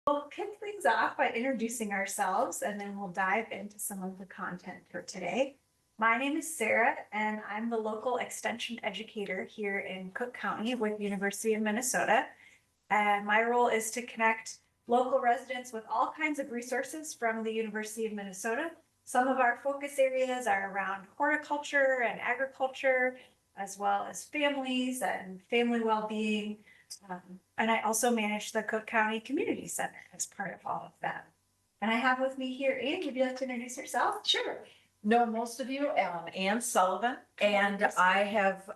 We'll kick things off by introducing ourselves and then we'll dive into some of the content for today. My name is Sarah and I'm the local extension educator here in Cook County with University of Minnesota. And my role is to connect local residents with all kinds of resources from the University of Minnesota. Some of our focus areas are around horticulture and agriculture, as well as families and family well-being. And I also manage the Cook County Community Center as part of all of that. And I have with me here, Anne, would you like to introduce yourself? Sure. Know most of you, Ann Sullivan, and I have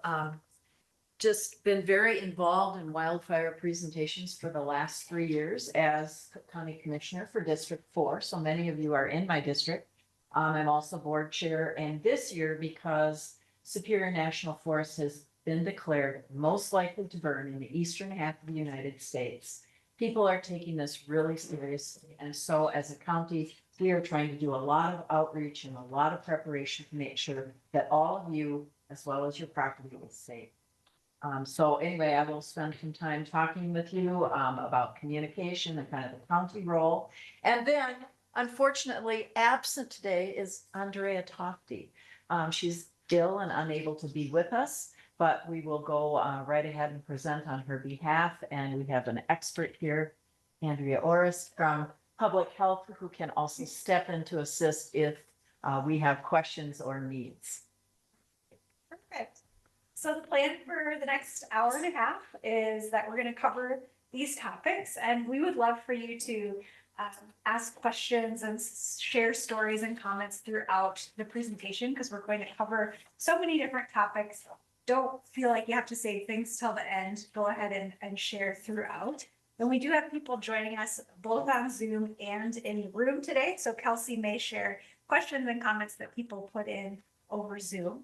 just been very involved in wildfire presentations for the last 3 years as Cook County Commissioner for District 4. So many of you are in my district. I'm also board chair, and this year, because Superior National Forest has been declared most likely to burn in the eastern half of the United States, people are taking this really seriously. And so as a county, we are trying to do a lot of outreach and a lot of preparation to make sure that all of you, as well as your property, is safe. So anyway, I will spend some time talking with you about communication and kind of the county role. And then, unfortunately, absent today is Andrea Tofty. She's ill and unable to be with us, but we will go right ahead and present on her behalf. And we have an expert here, Andrea Orris from Public Health, who can also step in to assist if we have questions or needs. Perfect. So the plan for the next hour and a half is that we're going to cover these topics, and we would love for you to ask questions and share stories and comments throughout the presentation, because we're going to cover so many different topics. Don't feel like you have to save things till the end. Go ahead and share throughout. And we do have people joining us both on Zoom and in the room today. So Kelsey may share questions and comments that people put in over Zoom.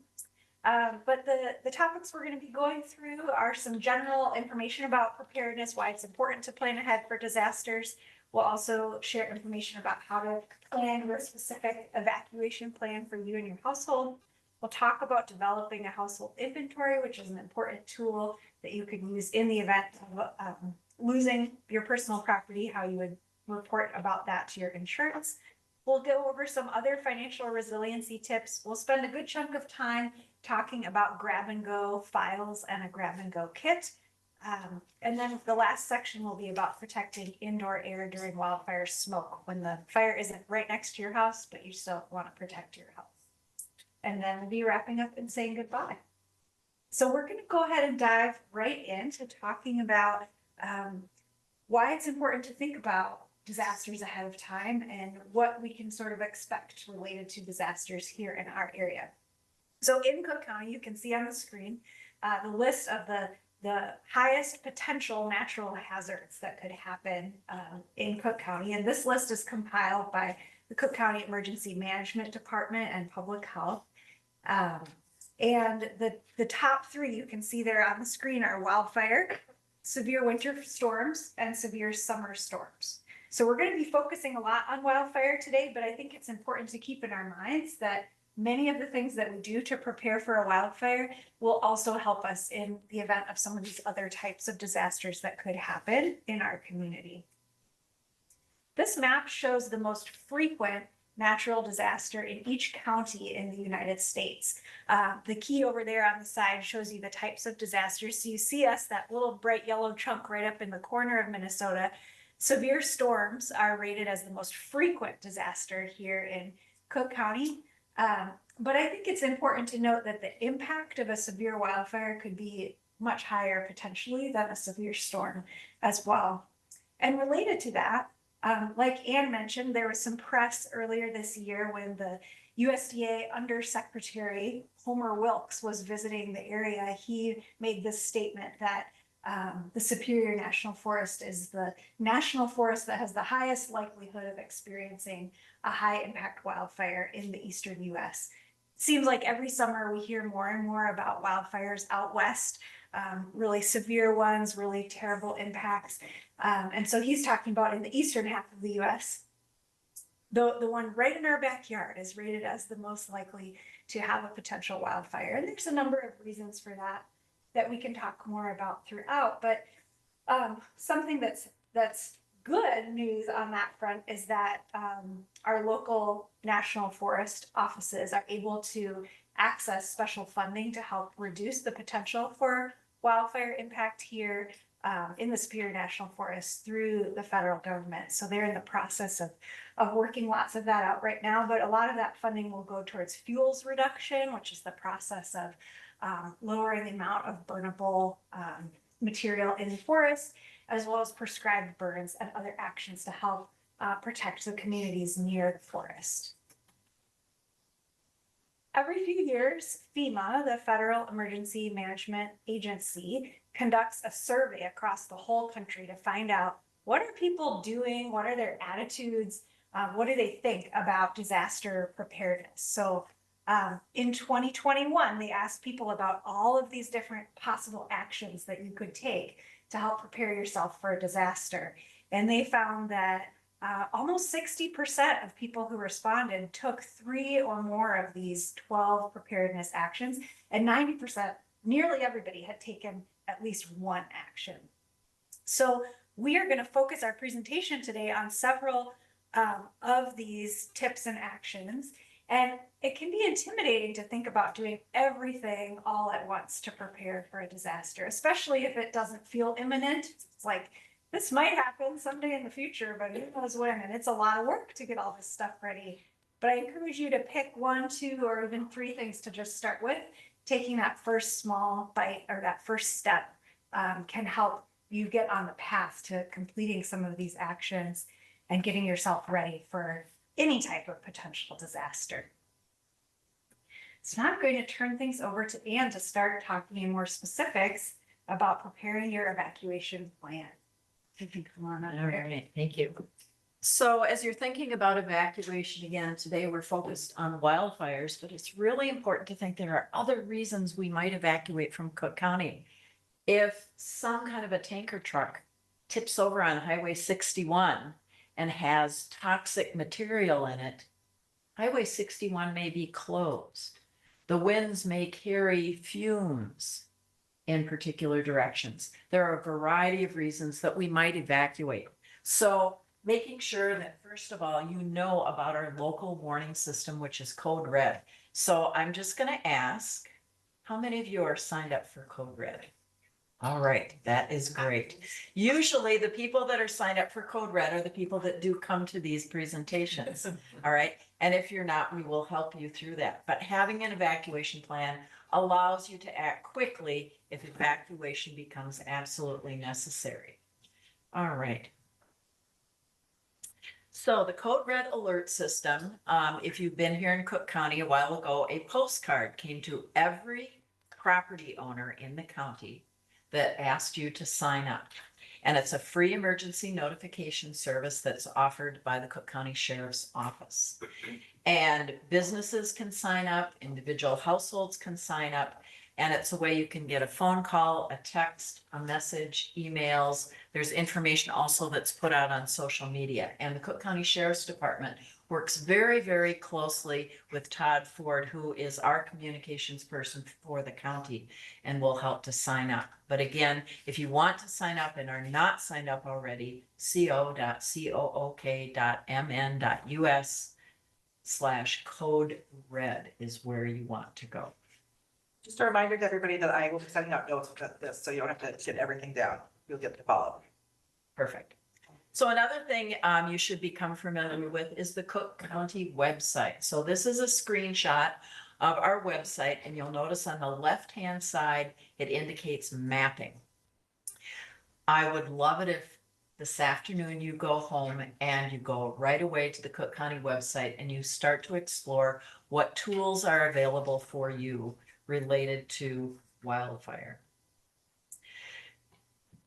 But the topics we're going to be going through are some general information about preparedness, why it's important to plan ahead for disasters. We'll also share information about how to plan your specific evacuation plan for you and your household. We'll talk about developing a household inventory, which is an important tool that you could use in the event of losing your personal property, how you would report about that to your insurance. We'll go over some other financial resiliency tips. We'll spend a good chunk of time talking about grab and go files and a grab and go kit. And then the last section will be about protecting indoor air during wildfire smoke, when the fire isn't right next to your house, but you still want to protect your house. And then we'll be wrapping up and saying goodbye. So we're going to go ahead and dive right into talking about why it's important to think about disasters ahead of time and what we can sort of expect related to disasters here in our area. So in Cook County, you can see on the screen the list of the highest potential natural hazards that could happen in Cook County. And this list is compiled by the Cook County Emergency Management Department and Public Health. And the top three you can see there on the screen are wildfire, severe winter storms, and severe summer storms. So we're going to be focusing a lot on wildfire today, but I think it's important to keep in our minds that many of the things that we do to prepare for a wildfire will also help us in the event of some of these other types of disasters that could happen in our community. This map shows the most frequent natural disaster in each county in the United States. The key over there on the side shows you the types of disasters. So you see that little bright yellow chunk right up in the corner of Minnesota. Severe storms are rated as the most frequent disaster here in Cook County. But I think it's important to note that the impact of a severe wildfire could be much higher potentially than a severe storm as well. And related to that, like Ann mentioned, there was some press earlier this year when the USDA Undersecretary Homer Wilkes was visiting the area. He made this statement that the Superior National Forest is the national forest that has the highest likelihood of experiencing a high impact wildfire in the eastern US. It seems like every summer we hear more and more about wildfires out west, really severe ones, really terrible impacts. And so he's talking about in the eastern half of the US, the one right in our backyard is rated as the most likely to have a potential wildfire. And there's a number of reasons for that we can talk more about throughout. But something that's good news on that front is that our local national forest offices are able to access special funding to help reduce the potential for wildfire impact here in the Superior National Forest through the federal government. So they're in the process of working lots of that out right now, but a lot of that funding will go towards fuels reduction, which is the process of lowering the amount of burnable material in the forest, as well as prescribed burns and other actions to help protect the communities near the forest. Every few years, FEMA, the Federal Emergency Management Agency, conducts a survey across the whole country to find out what are people doing, what are their attitudes, what do they think about disaster preparedness. So in 2021, they asked people about all of these different possible actions that you could take to help prepare yourself for a disaster. And they found that almost 60% of people who responded took 3 or more of these 12 preparedness actions, and 90%, nearly everybody, had taken at least one action. So we are going to focus our presentation today on several of these tips and actions. And it can be intimidating to think about doing everything all at once to prepare for a disaster, especially if it doesn't feel imminent. It's like, this might happen someday in the future, but who knows when? And it's a lot of work to get all this stuff ready. But I encourage you to pick 1, 2, or even 3 things to just start with. Taking that first small bite or that first step can help you get on the path to completing some of these actions and getting yourself ready for any type of potential disaster. So now I'm going to turn things over to Anne to start talking in more specifics about preparing your evacuation plan. You can come on up. All right, thank you. So as you're thinking about evacuation again, today we're focused on wildfires, but it's really important to think there are other reasons we might evacuate from Cook County. If some kind of a tanker truck tips over on Highway 61 and has toxic material in it, Highway 61 may be closed. The winds may carry fumes in particular directions. There are a variety of reasons that we might evacuate. So making sure that, first of all, you know about our local warning system, which is Code Red. So I'm just going to ask, how many of you are signed up for Code Red? All right, that is great. Usually the people that are signed up for Code Red are the people that do come to these presentations. All right, and if you're not, we will help you through that. But having an evacuation plan allows you to act quickly if evacuation becomes absolutely necessary. All right. So the Code Red alert system, if you've been here in Cook County a while ago, a postcard came to every property owner in the county that asked you to sign up. And it's a free emergency notification service that's offered by the Cook County Sheriff's Office. And businesses can sign up, individual households can sign up, and it's a way you can get a phone call, a text, a message, emails. There's information also that's put out on social media. And the Cook County Sheriff's Department works very, very closely with Todd Ford, who is our communications person for the county, and will help to sign up. But again, if you want to sign up and are not signed up already, co.cook.mn.us/code red is where you want to go. Just a reminder to everybody that I will be sending out notes with this, so you don't have to get everything down. You'll get to follow. Perfect. So another thing you should become familiar with is the Cook County website. So this is a screenshot of our website, and you'll notice on the left-hand side, it indicates mapping. I would love it if this afternoon you go home and you go right away to the Cook County website and you start to explore what tools are available for you related to wildfire.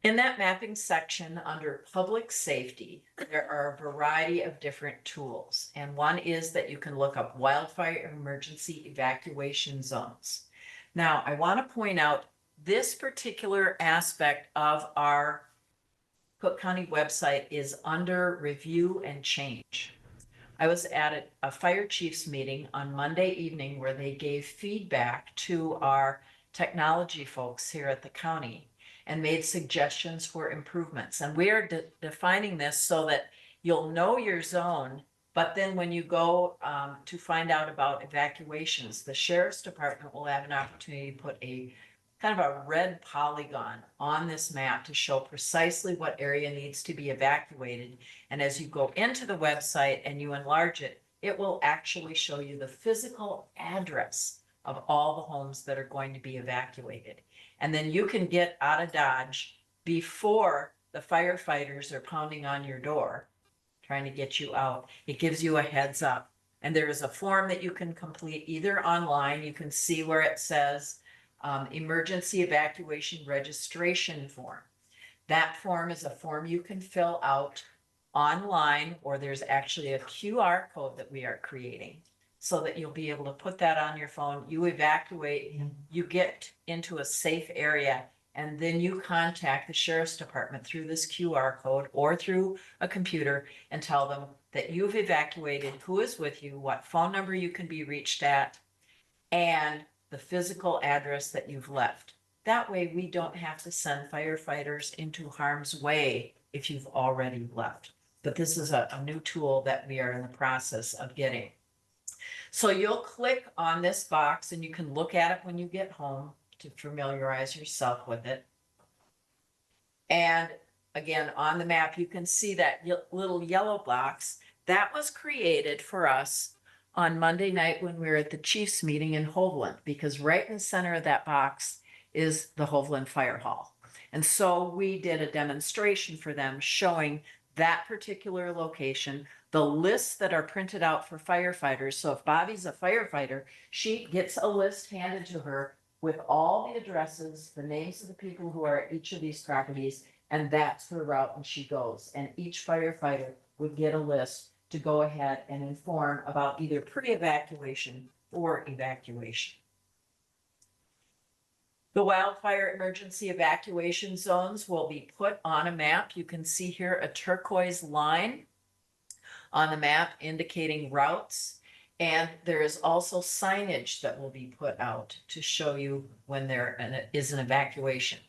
In that mapping section under public safety, there are a variety of different tools. And one is that you can look up wildfire emergency evacuation zones. Now, I want to point out this particular aspect of our Cook County website is under review and change. I was at a fire chiefs meeting on Monday evening where they gave feedback to our technology folks here at the county. and made suggestions for improvements. And we are defining this so that you'll know your zone, but then when you go to find out about evacuations, the sheriff's department will have an opportunity to put a kind of a red polygon on this map to show precisely what area needs to be evacuated. And as you go into the website and you enlarge it, it will actually show you the physical address of all the homes that are going to be evacuated. And then you can get out of Dodge before the firefighters are pounding on your door, trying to get you out. It gives you a heads up. And there is a form that you can complete either online. You can see where it says emergency evacuation registration form. That form is a form you can fill out online, or there's actually a QR code that we are creating so that you'll be able to put that on your phone. You evacuate, you get into a safe area, and then you contact the sheriff's department through this QR code or through a computer and tell them that you've evacuated, who is with you, what phone number you can be reached at, and the physical address that you've left. That way we don't have to send firefighters into harm's way if you've already left. But this is a new tool that we are in the process of getting. So you'll click on this box and you can look at it when you get home to familiarize yourself with it. And again, on the map, you can see that little yellow box that was created for us on Monday night when we were at the Chiefs meeting in Hovland, because right in the center of that box is the Hovland Fire Hall. And so we did a demonstration for them showing that particular location, the lists that are printed out for firefighters. So if Bobby's a firefighter, she gets a list handed to her with all the addresses, the names of the people who are at each of these properties, and that's her route and she goes. And each firefighter would get a list to go ahead and inform about either pre-evacuation or evacuation. The wildfire emergency evacuation zones will be put on a map. You can see here a turquoise line on the map indicating routes. And there is also signage that will be put out to show you when there is an evacuation.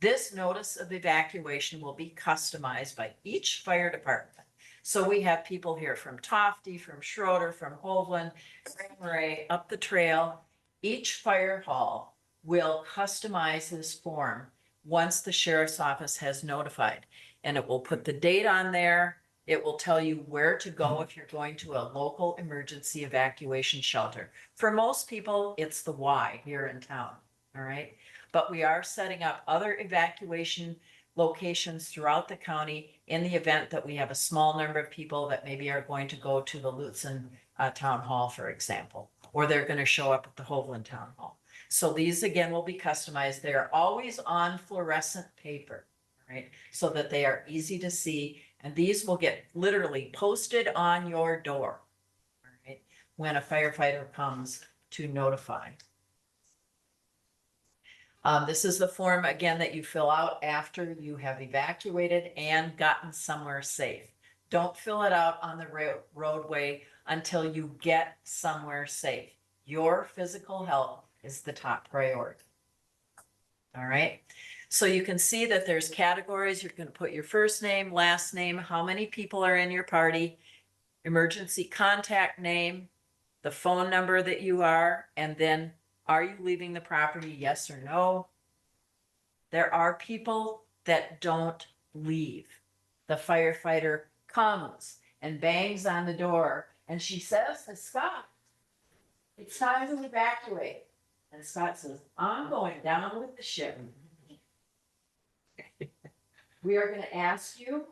This notice of evacuation will be customized by each fire department. So we have people here from Tofty, from Schroeder, from Hovland, Grand Marais, up the trail. Each fire hall will customize this form once the sheriff's office has notified. And it will put the date on there. It will tell you where to go if you're going to a local emergency evacuation shelter. For most people, it's the Y here in town, all right? But we are setting up other evacuation locations throughout the county in the event that we have a small number of people that maybe are going to go to the Lutzen Town Hall, for example, or they're going to show up at the Hovland Town Hall. So these again will be customized. They are always on fluorescent paper, right? So that they are easy to see. And these will get literally posted on your door, right? When a firefighter comes to notify. This is the form, again, that you fill out after you have evacuated and gotten somewhere safe. Don't fill it out on the roadway until you get somewhere safe. Your physical health is the top priority. All right. So you can see that there's categories. You're going to put your first name, last name, how many people are in your party, emergency contact name, the phone number that you are, and then are you leaving the property, yes or no? There are people that don't leave. The firefighter comes and bangs on the door and she says to Scott, it's time to evacuate. And Scott says, I'm going down with the ship. We are going to ask you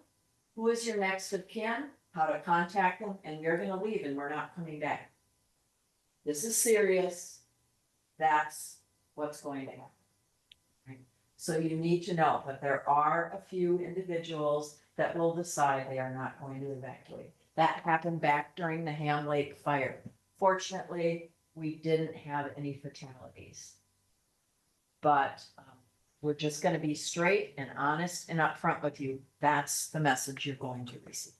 who is your next of kin, how to contact them, and you're going to leave and we're not coming back. This is serious. That's what's going to happen. Right? So you need to know that there are a few individuals that will decide they are not going to evacuate. That happened back during the Ham Lake fire. Fortunately, we didn't have any fatalities. But we're just going to be straight and honest and upfront with you. That's the message you're going to receive.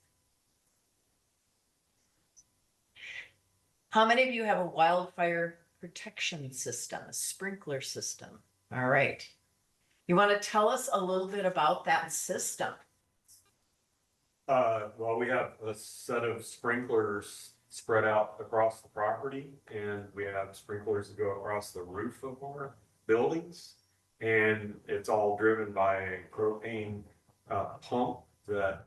How many of you have a wildfire protection system, a sprinkler system? All right. You want to tell us a little bit about that system? Well, we have a set of sprinklers spread out across the property, and we have sprinklers that go across the roof of our buildings. And it's all driven by a propane pump that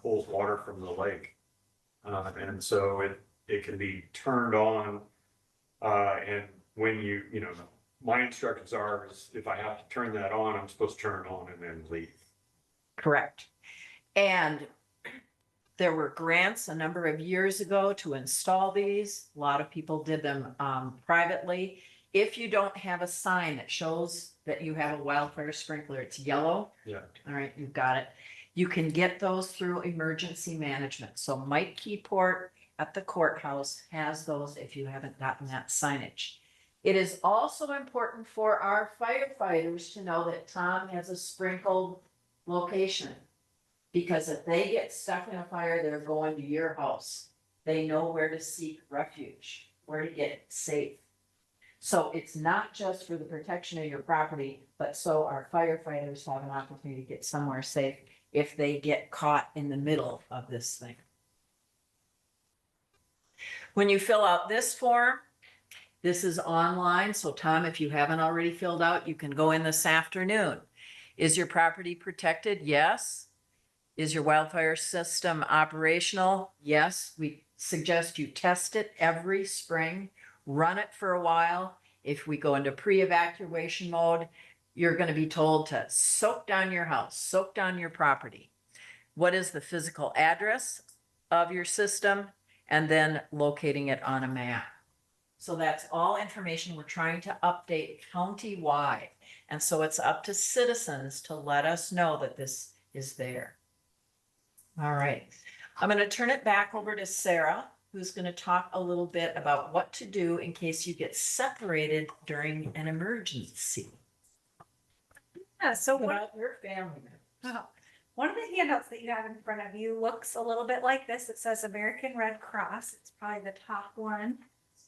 pulls water from the lake. And so it can be turned on, and when my instructions are is if I have to turn that on, I'm supposed to turn it on and then leave. Correct. And there were grants a number of years ago to install these. A lot of people did them privately. If you don't have a sign that shows that you have a wildfire sprinkler, it's yellow. Yeah. All right, you've got it. You can get those through emergency management. So Mike Keyport at the courthouse has those if you haven't gotten that signage. It is also important for our firefighters to know that Tom has a sprinkled location. Because if they get stuck in a fire, they're going to your house. They know where to seek refuge, where to get safe. So it's not just for the protection of your property, but so our firefighters have an opportunity to get somewhere safe if they get caught in the middle of this thing. When you fill out this form, this is online. So Tom, if you haven't already filled out, you can go in this afternoon. Is your property protected? Yes. Is your wildfire system operational? Yes. We suggest you test it every spring, run it for a while. If we go into pre-evacuation mode, you're going to be told to soak down your house, soak down your property. What is the physical address of your system? And then locating it on a map. So that's all information we're trying to update county-wide. And so it's up to citizens to let us know that this is there. All right, I'm going to turn it back over to Sarah, who's going to talk a little bit about what to do in case you get separated during an emergency. Yeah, so What what, about your family members? one of the handouts that you have in front of you looks a little bit like this. It says American Red Cross. It's probably the top one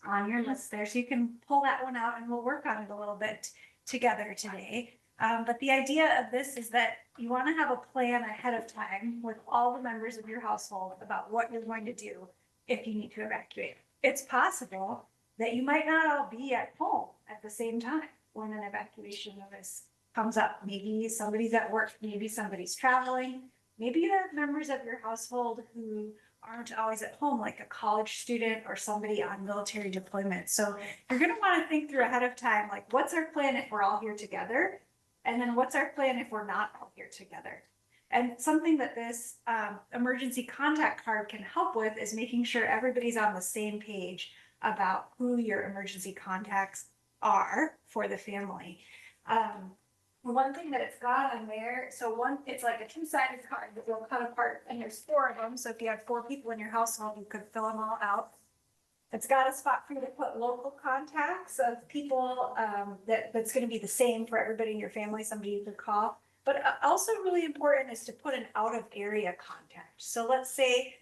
on your list there. So you can pull that one out and we'll work on it a little bit together today. But the idea of this is that you want to have a plan ahead of time with all the members of your household about what you're going to do if you need to evacuate. It's possible that you might not all be at home at the same time when an evacuation notice comes up. Maybe somebody's at work, maybe somebody's traveling, maybe you have members of your household who aren't always at home, like a college student or somebody on military deployment. So you're going to want to think through ahead of time, like what's our plan if we're all here together? And then what's our plan if we're not all here together? And something that this emergency contact card can help with is making sure everybody's on the same page about who your emergency contacts are for the family. One thing that it's got on there, it's like a two-sided card that will cut apart, and there's 4 of them. So if you had 4 people in your household, you could fill them all out. It's got a spot for you to put local contacts of people that's going to be the same for everybody in your family, somebody you could call. But also really important is to put an out of area contact. So let's say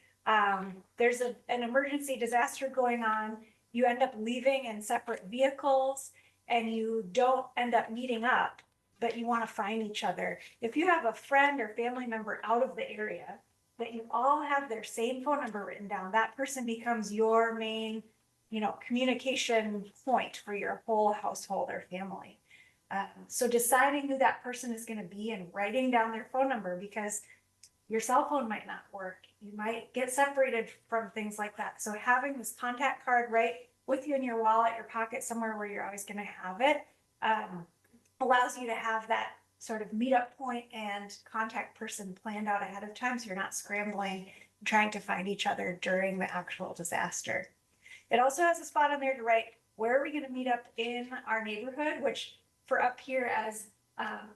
there's an emergency disaster going on. You end up leaving in separate vehicles and you don't end up meeting up, but you want to find each other. If you have a friend or family member out of the area, that you all have their same phone number written down, that person becomes your main, communication point for your whole household or family. So deciding who that person is going to be and writing down their phone number, because your cell phone might not work. You might get separated from things like that. So having this contact card right with you in your wallet, your pocket, somewhere where you're always going to have it, allows you to have that sort of meetup point and contact person planned out ahead of time, so you're not scrambling and trying to find each other during the actual disaster. It also has a spot on there to write, where are we going to meet up in our neighborhood, which for up here, as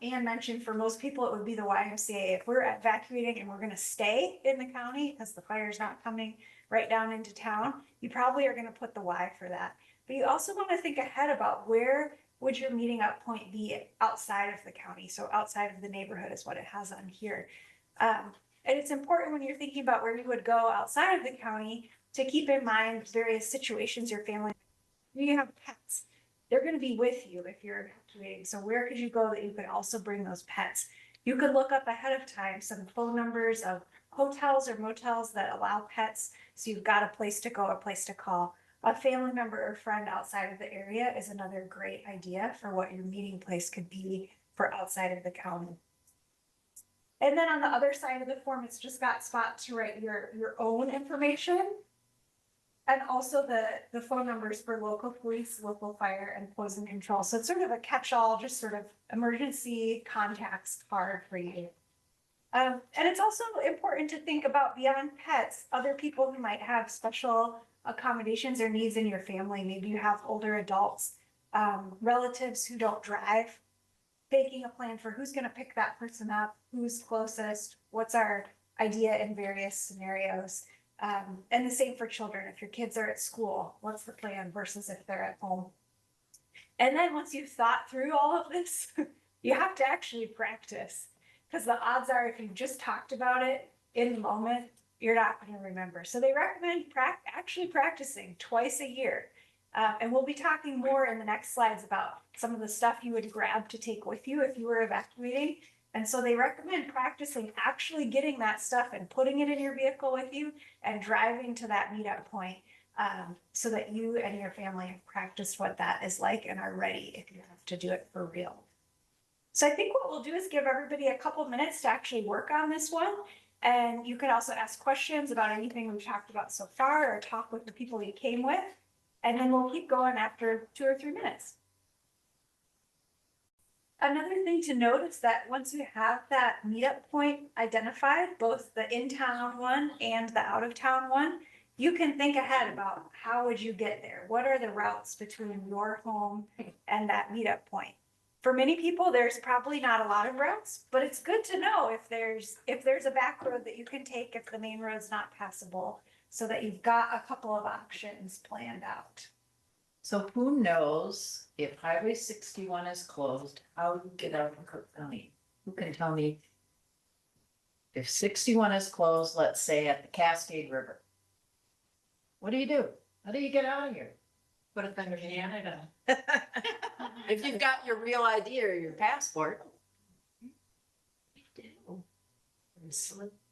Anne mentioned, for most people it would be the YMCA. If we're evacuating and we're going to stay in the county because the fire's not coming right down into town, you probably are going to put the Y for that. But you also want to think ahead about where would your meeting up point be outside of the county? So outside of the neighborhood is what it has on here. And it's important when you're thinking about where you would go outside of the county to keep in mind various situations your family, you have pets. they're gonna be with you if you're evacuating. So where could you go that you could also bring those pets? You could look up ahead of time some phone numbers of hotels or motels that allow pets, so you've got a place to go, a place to call. A family member or friend outside of the area is another great idea for what your meeting place could be for outside of the county. And then on the other side of the form, it's just got spots to write your own information. And also the phone numbers for local police, local fire, and poison control. So it's sort of a catch-all, just sort of emergency contacts card for you. And it's also important to think about beyond pets, other people who might have special accommodations or needs in your family. Maybe you have older adults, relatives who don't drive, making a plan for who's gonna pick that person up, who's closest, what's our idea in various scenarios. And the same for children. If your kids are at school, what's the plan versus if they're at home? And then once you've thought through all of this, you have to actually practice. Because the odds are, if you just talked about it in the moment, you're not going to remember. So they recommend actually practicing twice a year. And we'll be talking more in the next slides about some of the stuff you would grab to take with you if you were evacuating. And so they recommend practicing actually getting that stuff and putting it in your vehicle with you and driving to that meetup point, so that you and your family have practiced what that is like and are ready if you have to do it for real. So I think what we'll do is give everybody a couple minutes to actually work on this one. And you can also ask questions about anything we've talked about so far or talk with the people you came with. And then we'll keep going after 2 or 3 minutes. Another thing to note is that once you have that meetup point identified, both the in-town one and the out-of-town one, you can think ahead about how would you get there? What are the routes between your home and that meetup point? For many people, there's probably not a lot of routes, but it's good to know if there's a back road that you can take if the main road's not passable, so that you've got a couple of options planned out. So who knows if Highway 61 is closed, how do you get out of Cook County? Who can tell me if 61 is closed, let's say at the Cascade River? What do? How do you get out of here? Put it under Canada. If you've got your real ID or your passport.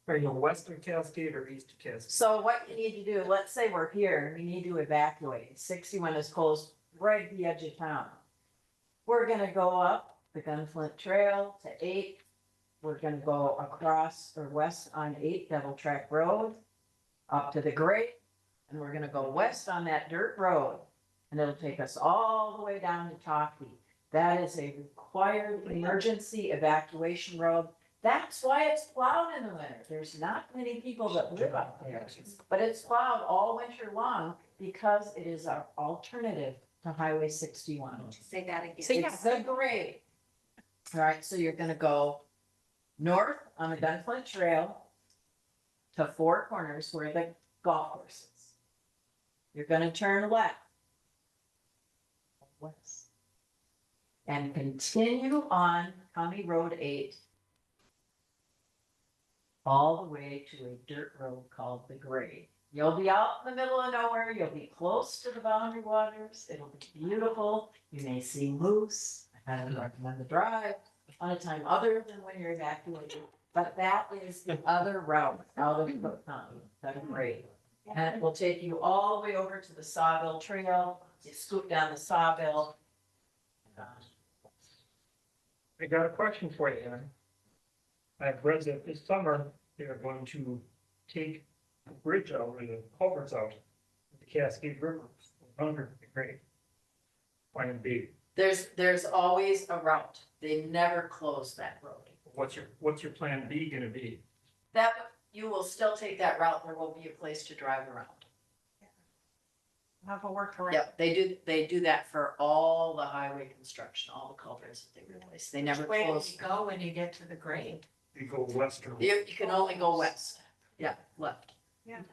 Are you western Cascade or east Cascade? So what you need to do, let's say we're here, we need to evacuate. 61 is closed right at the edge of town. We're gonna go up the Gunflint Trail to 8. We're gonna go across or west on 8 Devil Track Road up to the Great, and we're gonna go west on that dirt road. And it'll take us all the way down to Talkie. That is a required emergency evacuation road. That's why it's plowed in the winter. There's not many people that live out there, but it's plowed all winter long because it is our alternative to Highway 61. Say that again. It's the grade. All right, so you're gonna go north on the Gunflint Trail to Four Corners where the golf course is. You're gonna turn left. West. And continue on County Road 8 all the way to a dirt road called the Grade. You'll be out in the middle of nowhere. You'll be close to the boundary waters. It'll be beautiful. You may see moose. I highly recommend the drive on a time other than when you're evacuated. But that is the other route out of Cook County, the Grade. And it will take you all the way over to the Sawbill Trail. You scoop down the Sawbill. I got a question for you, Aaron. I've read that this summer they're going to take the bridge out or the culverts out of the Cascade River under the Great. Plan B. There's always a route. They never close that road. What's your plan B gonna be? That, you will still take that route. There will be a place to drive around. Have a workaround. Yep, they do that for all the highway construction, all the culverts that they replace. They never Where do close. you go when you get to the grade? You go west or? You can only go west. Yeah, left. You have-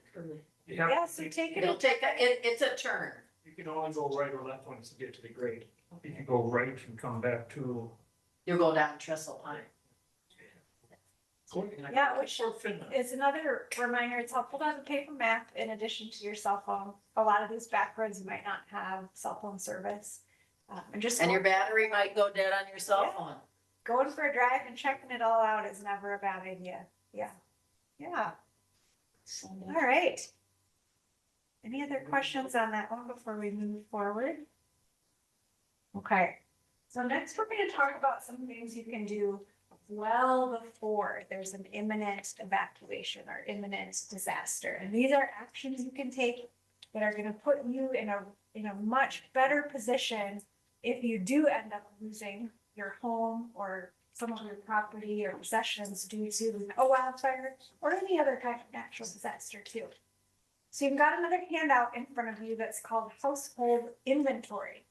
Yeah, so take It'll it. take, it's a turn. You can only go right or left once you get to the grade. You can go right and come back to. You'll go down Trestle Pine. Yeah, which is another reminder. It's helpful to have a paper map in addition to your cell phone. A lot of these back roads, you might not have cell phone service. And just And your battery might go dead on your cell phone. going for a drive and checking it all out is never a bad idea. Yeah. Yeah. All right. Any other questions on that one before we move forward? Okay. So next we're going to talk about some things you can do well before there's an imminent evacuation or imminent disaster. And these are actions you can take that are going to put you in a much better position if you do end up losing your home or some of your property or possessions due to a wildfire or any other kind of natural disaster too. So you've got another handout in front of you that's called Household Inventory.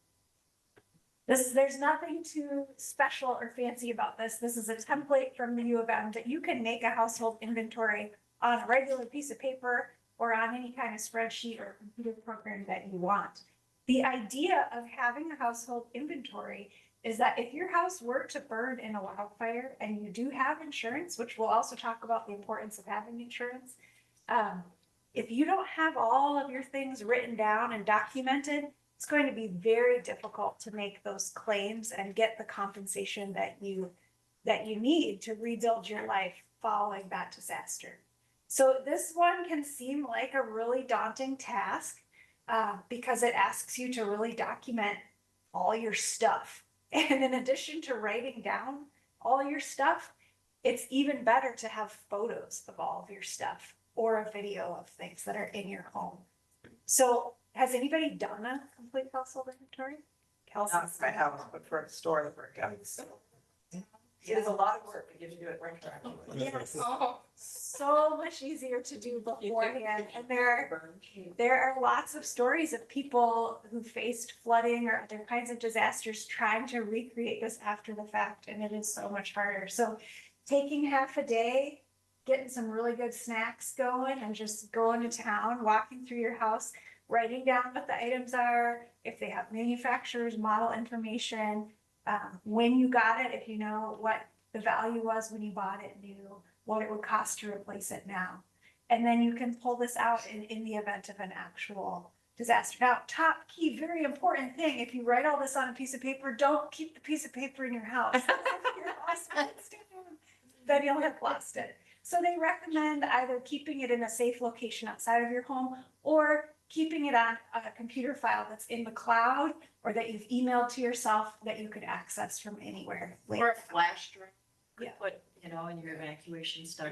There's nothing too special or fancy about this. This is a template from the U of M that you can make a household inventory on a regular piece of paper or on any kind of spreadsheet or computer program that you want. The idea of having a household inventory is that if your house were to burn in a wildfire and you do have insurance, which we'll also talk about the importance of having insurance, if you don't have all of your things written down and documented, it's going to be very difficult to make those claims and get the compensation that you need to rebuild your life following that disaster. So this one can seem like a really daunting task because it asks you to really document all your stuff. And in addition to writing down all your stuff, it's even better to have photos of all of your stuff or a video of things that are in your home. So has anybody done a complete household inventory? Kelsey? Not for my house, but for a store that we're going. It is a lot of work, but you have to do it retroactively. Yes. So much easier to do beforehand. And there are lots of stories of people who faced flooding or other kinds of disasters trying to recreate this after the fact, and it is so much harder. So taking half a day, getting some really good snacks going, and just going to town, walking through your house, writing down what the items are, if they have manufacturer's model information, when you got it, if you know what the value was when you bought it new, what it would cost to replace it now. And then you can pull this out in the event of an actual disaster. Now, top key, very important thing, if you write all this on a piece of paper, don't keep the piece of paper in your house. If your house burns down, then you'll have lost it. So they recommend either keeping it in a safe location outside of your home or keeping it on a computer file that's in the cloud or that you've emailed to yourself that you could access from anywhere. Or a flash drive. Yeah. Put, in your evacuation stuff.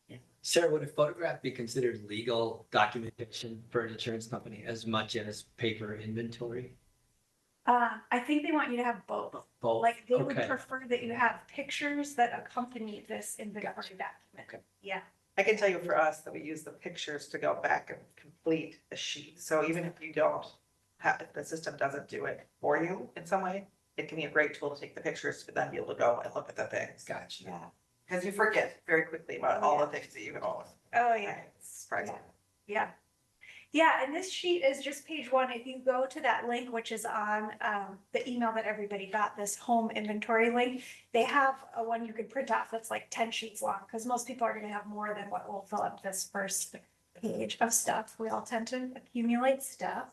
Yeah. Sarah, would a photograph be considered legal documentation for an insurance company as much as paper inventory? I think they want you to have both. Both? Like they would Okay. prefer that you have pictures that accompany this inventory Gotcha. document. Okay. Yeah. I can tell you for us that we use the pictures to go back and complete a sheet. So even if you don't have, if the system doesn't do it for you in some way, it can be a great tool to take the pictures to then be able to go and look at the things. Gotcha. Yeah. Because you forget very quickly about all the things that you own. Oh, yeah. It's surprising. Yeah. Yeah, and this sheet is just page one. If you go to that link, which is on the email that everybody got, this home inventory link, they have a one you could print off that's like 10 sheets long because most people are going to have more than what will fill up this first page of stuff. We all tend to accumulate stuff,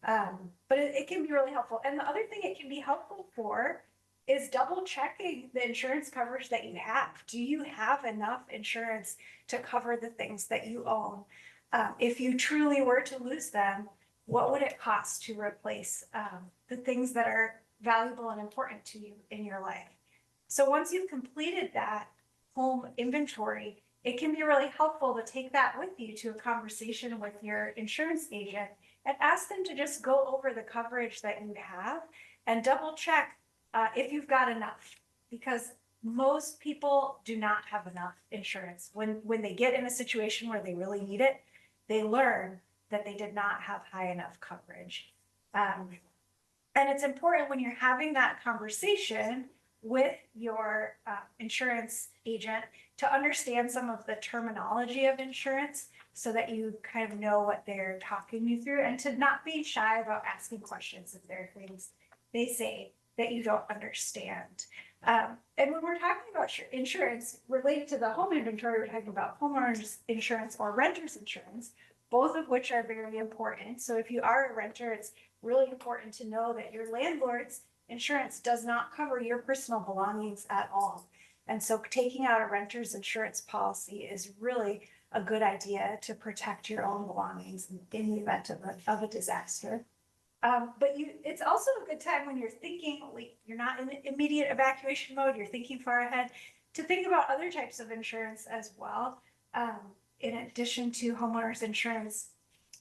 but it can be really helpful. And the other thing it can be helpful for is double checking the insurance coverage that you have. Do you have enough insurance to cover the things that you own? If you truly were to lose them, what would it cost to replace the things that are valuable and important to you in your life? So once you've completed that home inventory, it can be really helpful to take that with you to a conversation with your insurance agent and ask them to just go over the coverage that you have and double check if you've got enough, because most people do not have enough insurance. When they get in a situation where they really need it, they learn that they did not have high enough coverage. And it's important when you're having that conversation with your insurance agent to understand some of the terminology of insurance so that you kind of know what they're talking you through, and to not be shy about asking questions if there are things they say that you don't understand. And when we're talking about insurance related to the home inventory, we're talking about homeowners insurance or renters insurance, both of which are very important. So if you are a renter, it's really important to know that your landlord's insurance does not cover your personal belongings at all. And so taking out a renter's insurance policy is really a good idea to protect your own belongings in the event of a disaster. But it's also a good time when you're thinking, like, you're not in immediate evacuation mode, you're thinking far ahead, to think about other types of insurance as well. In addition to homeowners insurance,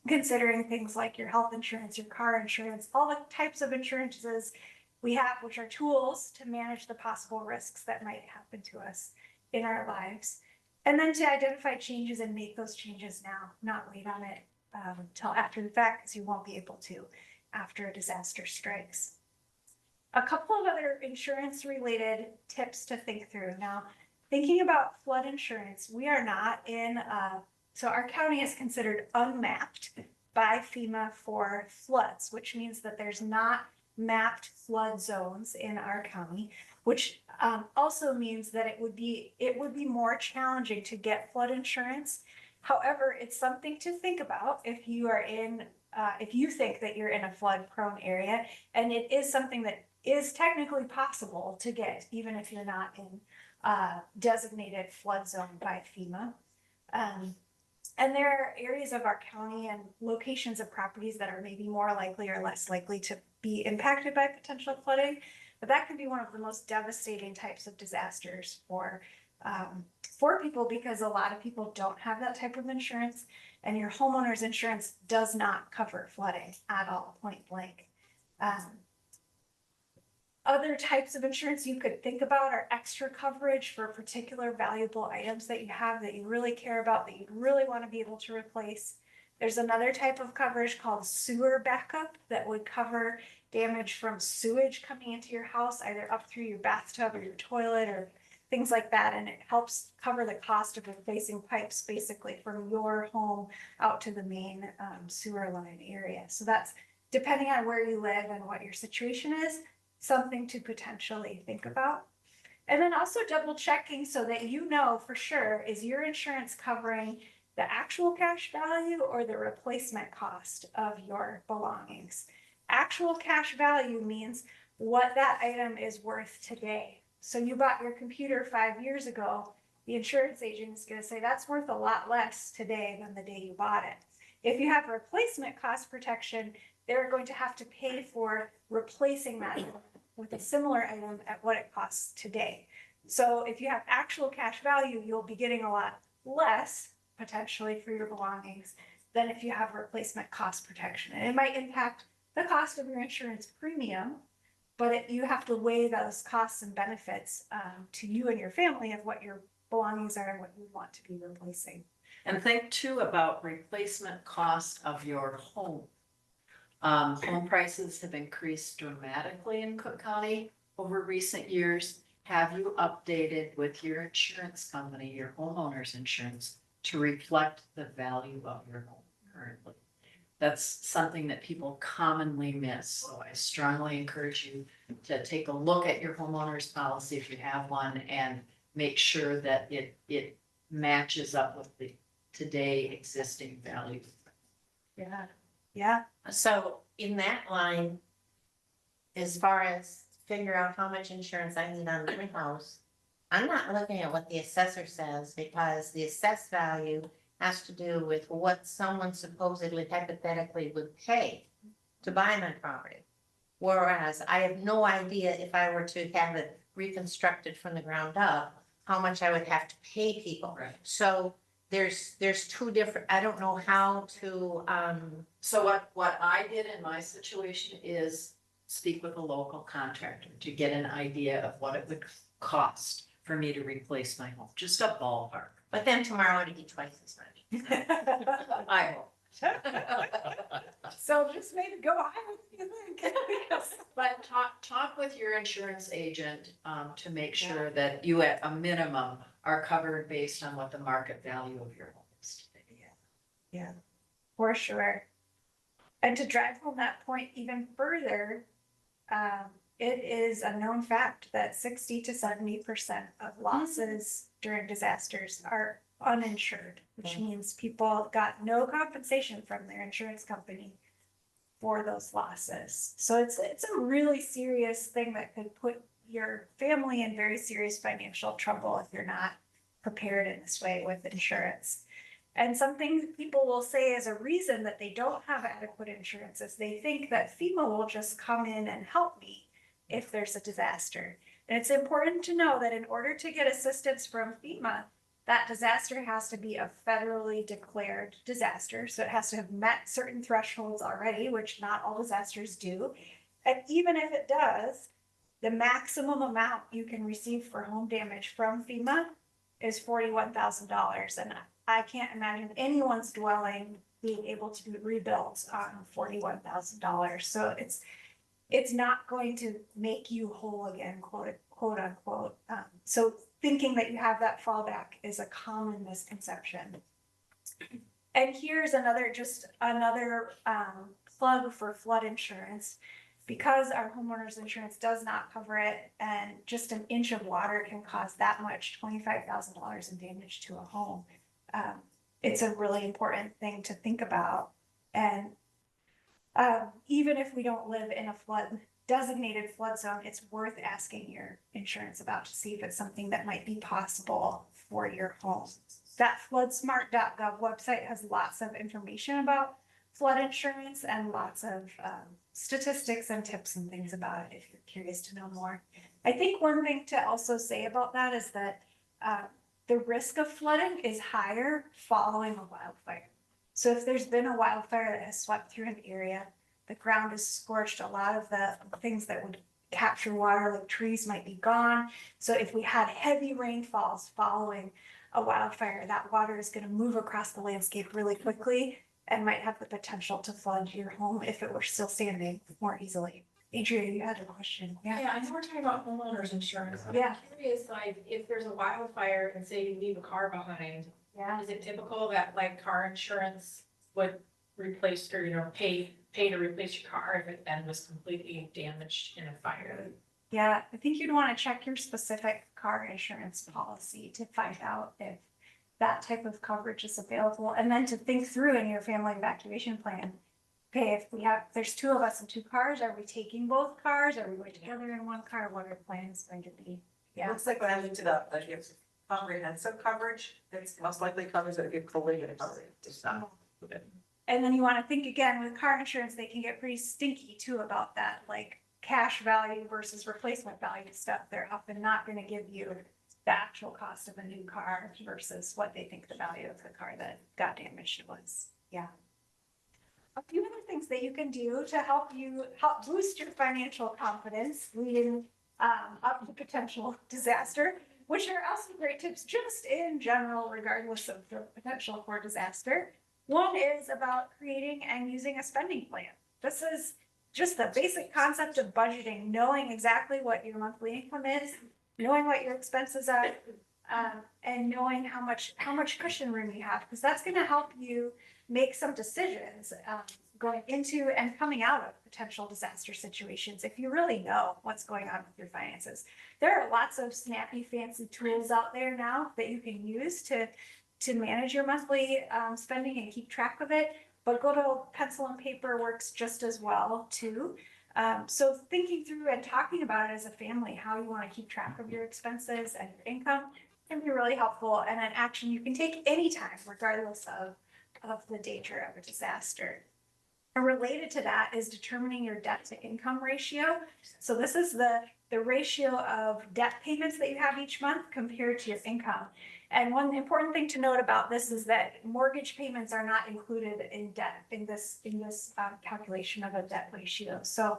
considering things like your health insurance, your car insurance, all the types of insurances we have, which are tools to manage the possible risks that might happen to us in our lives. And then to identify changes and make those changes now, not wait on it until after the fact, because you won't be able to after a disaster strikes. A couple of other insurance related tips to think through. Now, thinking about flood insurance, we are not in, so our county is considered unmapped by FEMA for floods, which means that there's not mapped flood zones in our county, which also means that it would be more challenging to get flood insurance. However, it's something to think about if you are in, if you think that you're in a flood prone area, and it is something that is technically possible to get, even if you're not in designated flood zone by FEMA. And there are areas of our county and locations of properties that are maybe more likely or less likely to be impacted by potential flooding. But that can be one of the most devastating types of disasters for people, because a lot of people don't have that type of insurance, and your homeowner's insurance does not cover flooding at all, point blank. Other types of insurance you could think about are extra coverage for particular valuable items that you have that you really care about, that you really want to be able to replace. There's another type of coverage called sewer backup that would cover damage from sewage coming into your house, either up through your bathtub or your toilet or things like that. And it helps cover the cost of replacing pipes basically from your home out to the main sewer line area. So that's, depending on where you live and what your situation is, something to potentially think about. And then also double checking so that you know for sure, is your insurance covering the actual cash value or the replacement cost of your belongings? Actual cash value means what that item is worth today. So you bought your computer 5 years ago, the insurance agent is going to say that's worth a lot less today than the day you bought it. If you have replacement cost protection, they're going to have to pay for replacing that item with a similar item at what it costs today. So if you have actual cash value, you'll be getting a lot less potentially for your belongings than if you have replacement cost protection. And it might impact the cost of your insurance premium, but you have to weigh those costs and benefits to you and your family of what your belongings are and what you want to be replacing. And think too about replacement cost of your home. Home prices have increased dramatically in Cook County over recent years. Have you updated with your insurance company, your homeowner's insurance, to reflect the value of your home currently? That's something that people commonly miss. So I strongly encourage you to take a look at your homeowner's policy if you have one, and make sure that it matches up with the today existing value. Yeah. Yeah. So in that line, as far as figure out how much insurance I need on my house, I'm not looking at what the assessor says, because the assessed value has to do with what someone supposedly hypothetically would pay to buy my property. Whereas I have no idea if I were to have it reconstructed from the ground up, how much I would have to pay people. Right. So there's two different, I don't know how to, So what I did in my situation is speak with a local contractor to get an idea of what it would cost for me to replace my home, just a ballpark. but then tomorrow it'd be twice as much. I hope. So just maybe go higher than you think. But talk with your insurance agent to make sure that you at a minimum are covered based on what the market value of your home is today. Yeah, for sure. And to drive home that point even further, it is a known fact that 60 to 70% of losses during disasters are uninsured, which means people got no compensation from their insurance company for those losses. So it's a really serious thing that could put your family in very serious financial trouble if you're not prepared in this way with insurance. And something people will say as a reason that they don't have adequate insurance is they think that FEMA will just come in and help me if there's a disaster. And it's important to know that in order to get assistance from FEMA, that disaster has to be a federally declared disaster. So it has to have met certain thresholds already, which not all disasters do. And even if it does, the maximum amount you can receive for home damage from FEMA is $41,000. And I can't imagine anyone's dwelling being able to be rebuilt on $41,000. So it's not going to make you whole again, quote unquote. So thinking that you have that fallback is a common misconception. And here's another plug for flood insurance. Because our homeowner's insurance does not cover it, and just an inch of water can cause that much, $25,000 in damage to a home. It's a really important thing to think about. And even if we don't live in a designated flood zone, it's worth asking your insurance about to see if it's something that might be possible for your home. That floodsmart.gov website has lots of information about flood insurance and lots of statistics and tips and things about it if you're curious to know more. I think one thing to also say about that is that the risk of flooding is higher following a wildfire. So if there's been a wildfire that has swept through an area, the ground is scorched, a lot of the things that would capture water, like trees, might be gone. So if we had heavy rainfalls following a wildfire, that water is going to move across the landscape really quickly and might have the potential to flood your home if it were still standing more easily. Andrea, you had a question. Yeah, I know we're talking about homeowners insurance. Yeah. I'm curious, like, if there's a wildfire and say you leave a car behind, Yeah. is it typical that like car insurance would replace or, pay to replace your car if it then was completely damaged in a fire? Yeah, I think you'd want to check your specific car insurance policy to find out if that type of coverage is available, and then to think through in your family evacuation plan. Okay, if there's two of us in two cars, are we taking both cars? Are we going together in one car? What our plan is going to be? It looks like when I looked it up, that you have comprehensive coverage, it's most likely covers it if you collision coverage, it's not. And then you want to think again with car insurance, they can get pretty stinky too about that, like cash value versus replacement value stuff. They're often not going to give you the actual cost of a new car versus what they think the value of the car that got damaged was. Yeah. A few other things that you can do to help boost your financial confidence leading up to potential disaster, which are also great tips just in general, regardless of the potential for disaster. One is about creating and using a spending plan. This is just the basic concept of budgeting, knowing exactly what your monthly income is, knowing what your expenses are, and knowing how much cushion room you have, because that's going to help you make some decisions going into and coming out of potential disaster situations if you really know what's going on with your finances. There are lots of snappy, fancy tools out there now that you can use to manage your monthly spending and keep track of it, but good old pencil and paper works just as well too. So thinking through and talking about it as a family, how you want to keep track of your expenses and your income can be really helpful, and an action you can take anytime, regardless of the danger of a disaster. And related to that is determining your debt to income ratio. So this is the ratio of debt payments that you have each month compared to your income. And one important thing to note about this is that mortgage payments are not included in debt in this calculation of a debt ratio. So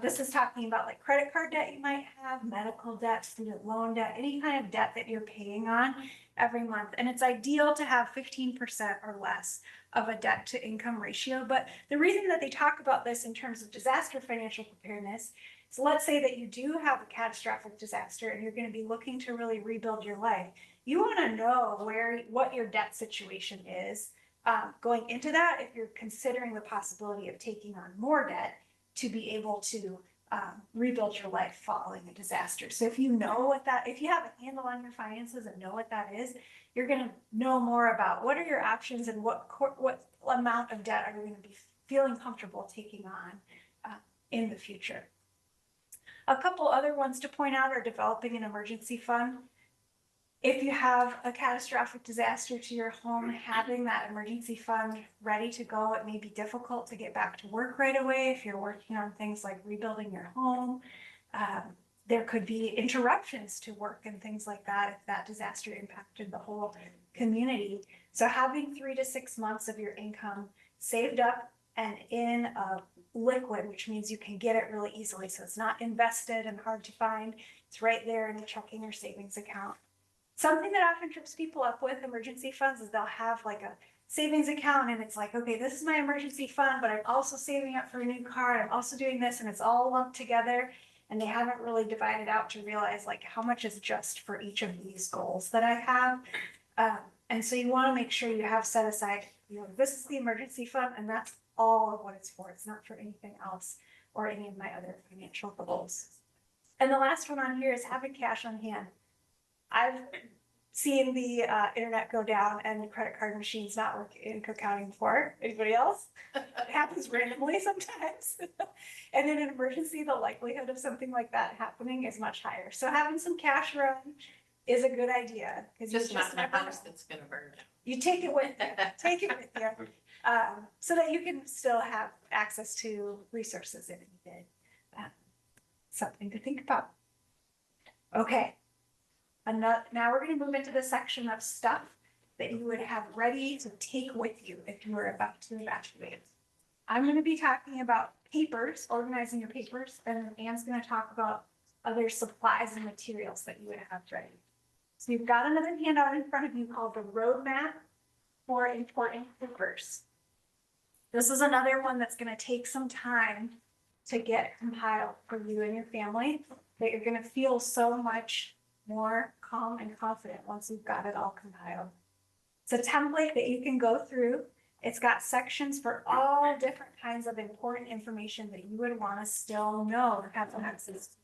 this is talking about like credit card debt you might have, medical debt, student loan debt, any kind of debt that you're paying on every month. And it's ideal to have 15% or less of a debt to income ratio. But the reason that they talk about this in terms of disaster financial preparedness is, let's say that you do have a catastrophic disaster and you're going to be looking to really rebuild your life. You want to know what your debt situation is going into that if you're considering the possibility of taking on more debt to be able to rebuild your life following a disaster. So if you know if you have a handle on your finances and know what that is, you're gonna know more about what are your options and what amount of debt are you gonna be feeling comfortable taking on in the future. A couple other ones to point out are developing an emergency fund. If you have a catastrophic disaster to your home, having that emergency fund ready to go, it may be difficult to get back to work right away if you're working on things like rebuilding your home. There could be interruptions to work and things like that if that disaster impacted the whole community. So having 3 to 6 months of your income saved up and in a liquid, which means you can get it really easily. So it's not invested and hard to find. It's right there in a checking or savings account. Something that often trips people up with emergency funds is they'll have like a savings account and it's like, okay, this is my emergency fund, but I'm also saving up for a new car. And I'm also doing this, and it's all lumped together. And they haven't really divided out to realize like how much is just for each of these goals that I have. And so you want to make sure you have set aside, this is the emergency fund, and that's all of what it's for. It's not for anything else or any of my other financial goals. And the last one on here is having cash on hand. I've seen the internet go down and the credit card machines not work in Cook County before. Anybody else? It happens randomly sometimes. And in an emergency, the likelihood of something like that happening is much higher. So having some cash run is a good idea. Just not in a never house know. that's gonna burn down. You take it with you. Take it with you. So that you can still have access to resources if needed. Something to think about. Okay. Now we're going to move into the section of stuff that you would have ready to take with you if you were about to evacuate. I'm going to be talking about papers, organizing your papers, and Anne's going to talk about other supplies and materials that you would have ready. So you've got another handout in front of you called the Roadmap for Important Papers. This is another one that's going to take some time to get compiled for you and your family, that you're going to feel so much more calm and confident once you've got it all compiled. It's a template that you can go through. It's got sections for all different kinds of important information that you would want to still know or have access to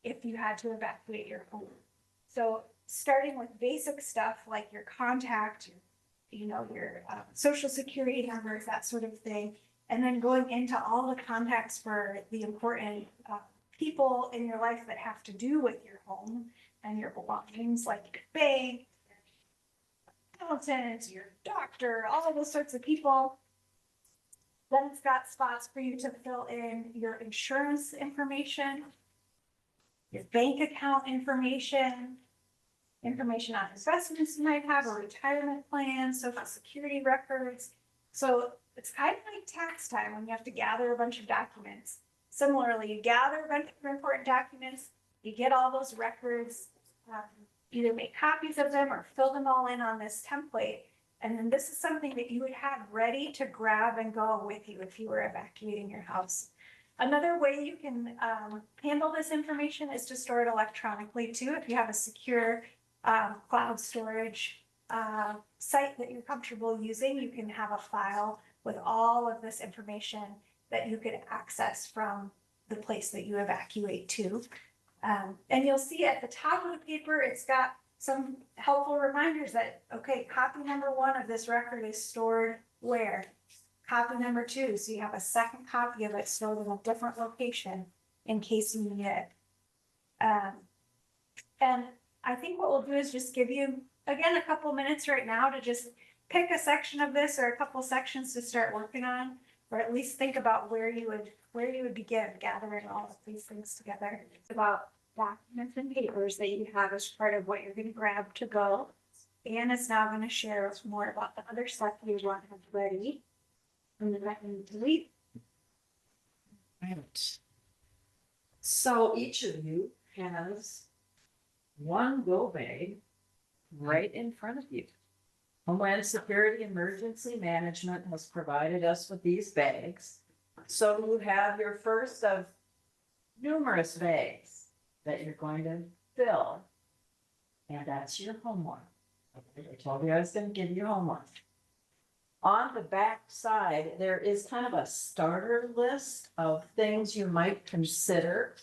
if you had to evacuate your home. So starting with basic stuff like your contact, your social security numbers, that sort of thing, and then going into all the contacts for the important people in your life that have to do with your home and your belongings, like your bank, your accountant, your doctor, all of those sorts of people. Then it's got spots for you to fill in your insurance information, your bank account information on investments you might have, or retirement plans, social security records. So it's kind of like tax time when you have to gather a bunch of documents. Similarly, you gather a bunch of important documents, you get all those records, either make copies of them or fill them all in on this template. And then this is something that you would have ready to grab and go with you if you were evacuating your house. Another way you can handle this information is to store it electronically too. If you have a secure cloud storage site that you're comfortable using, you can have a file with all of this information that you could access from the place that you evacuate to. And you'll see at the top of the paper, it's got some helpful reminders that, okay, copy number 1 of this record is stored where? Copy number 2, so you have a second copy of it stored in a different location in case you need it. And I think what we'll do is just give you, again, a couple minutes right now to just pick a section of this or a couple sections to start working on, or at least think about where you would begin gathering all of these things together. It's about documents and papers that you have as part of what you're going to grab to go. Anne is now going to share more about the other stuff you want to have ready. And then I can delete. Right. So each of you has one go bag right in front of you. Homeland Security Emergency Management has provided us with these bags. So you have your first of numerous bags that you're going to fill. And that's your homework. I told you I was going to give you homework. On the back side, there is kind of a starter list of things you might consider.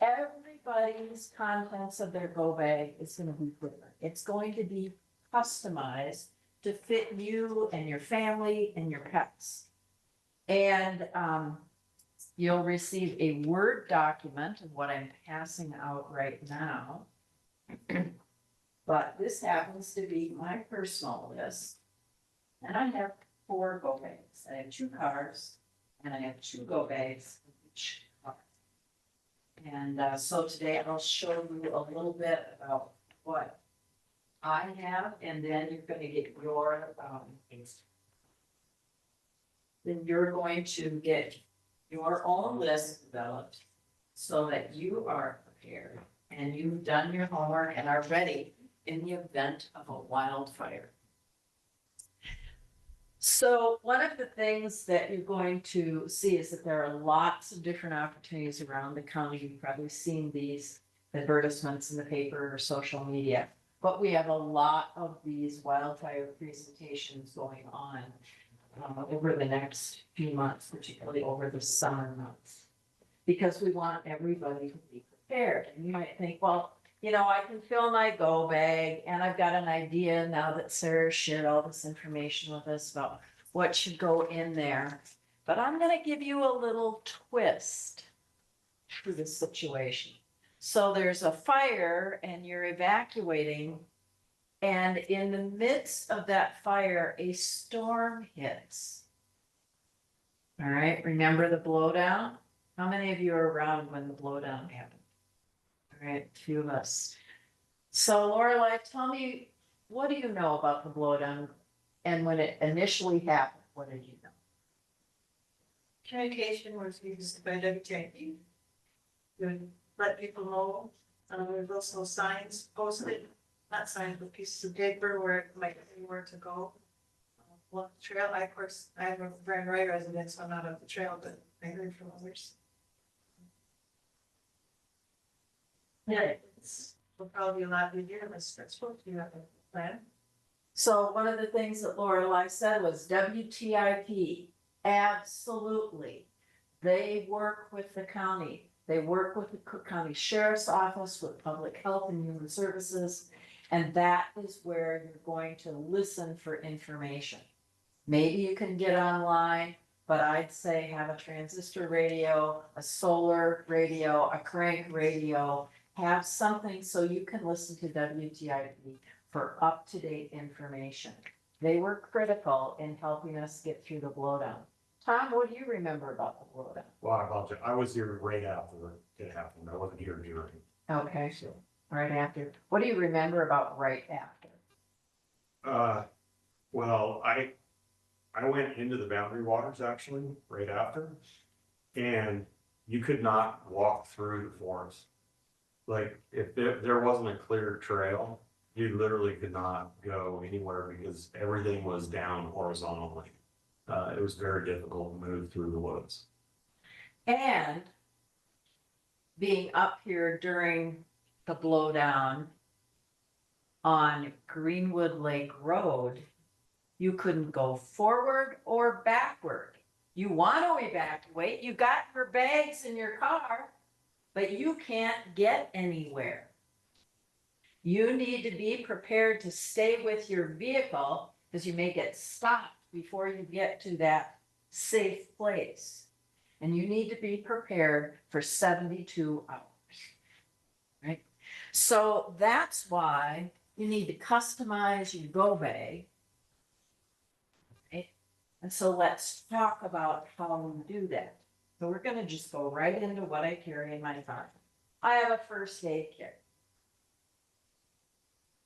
Everybody's contents of their go bag is going to be different. It's going to be customized to fit you and your family and your pets. And you'll receive a Word document of what I'm passing out right now. But this happens to be my personal list. And I have 4 go bags. I have 2 cars and I have 2 go bags in each car. And so today I'll show you a little bit about what I have, and then you're gonna get your, then you're going to get your own list developed so that you are prepared and you've done your homework and are ready in the event of a wildfire. So one of the things that you're going to see is that there are lots of different opportunities around the county. You've probably seen these advertisements in the paper or social media. But we have a lot of these wildfire presentations going on over the next few months, particularly over the summer months, because we want everybody to be prepared. And you might think, well, you know, I can fill my go bag and I've got an idea now that Sarah shared all this information with us about what should go in there. But I'm going to give you a little twist to the situation. So there's a fire and you're evacuating, and in the midst of that fire, a storm hits. All right, remember the blowdown? How many of you are around when the blowdown happened? All right, a few of us. So Lorelei, tell me, what do you know about the blowdown? And when it initially happened, what did you know? Communication was used by WTIP. You would let people know. There's also signs posted, not signs, but pieces of paper where it might be where to go. Along the trail, of course, I'm a Grand Ray resident, so I'm not up the trail, but I heard from others. Yeah, it's will probably be a lot easier, less stressful if you have a plan. So one of the things that Lorelei said was WTIP, absolutely. They work with the county. They work with the Cook County Sheriff's Office, with Public Health and Human Services, and that is where you're going to listen for information. Maybe you can get online, but I'd say have a transistor radio, a solar radio, a crank radio, have something so you can listen to WTIP for up-to-date information. They were critical in helping us get through the blowdown. Tom, what do you remember about the blowdown? Well, I apologize. I was here right after it happened. I wasn't here during. Okay, so right after. What do you remember about right after? Well, I went into the boundary waters actually right after, and you could not walk through the forest. Like if there wasn't a clear trail, you literally could not go anywhere because everything was down horizontally. It was very difficult to move through the woods. And being up here during the blowdown on Greenwood Lake Road, you couldn't go forward or backward. You want to evacuate, you got your bags in your car, but you can't get anywhere. You need to be prepared to stay with your vehicle because you may get stopped before you get to that safe place. And you need to be prepared for 72 hours, right? So that's why you need to customize your go bag. Right? And so let's talk about how we do that. So we're gonna just go right into what I carry in my car. I have a first aid kit.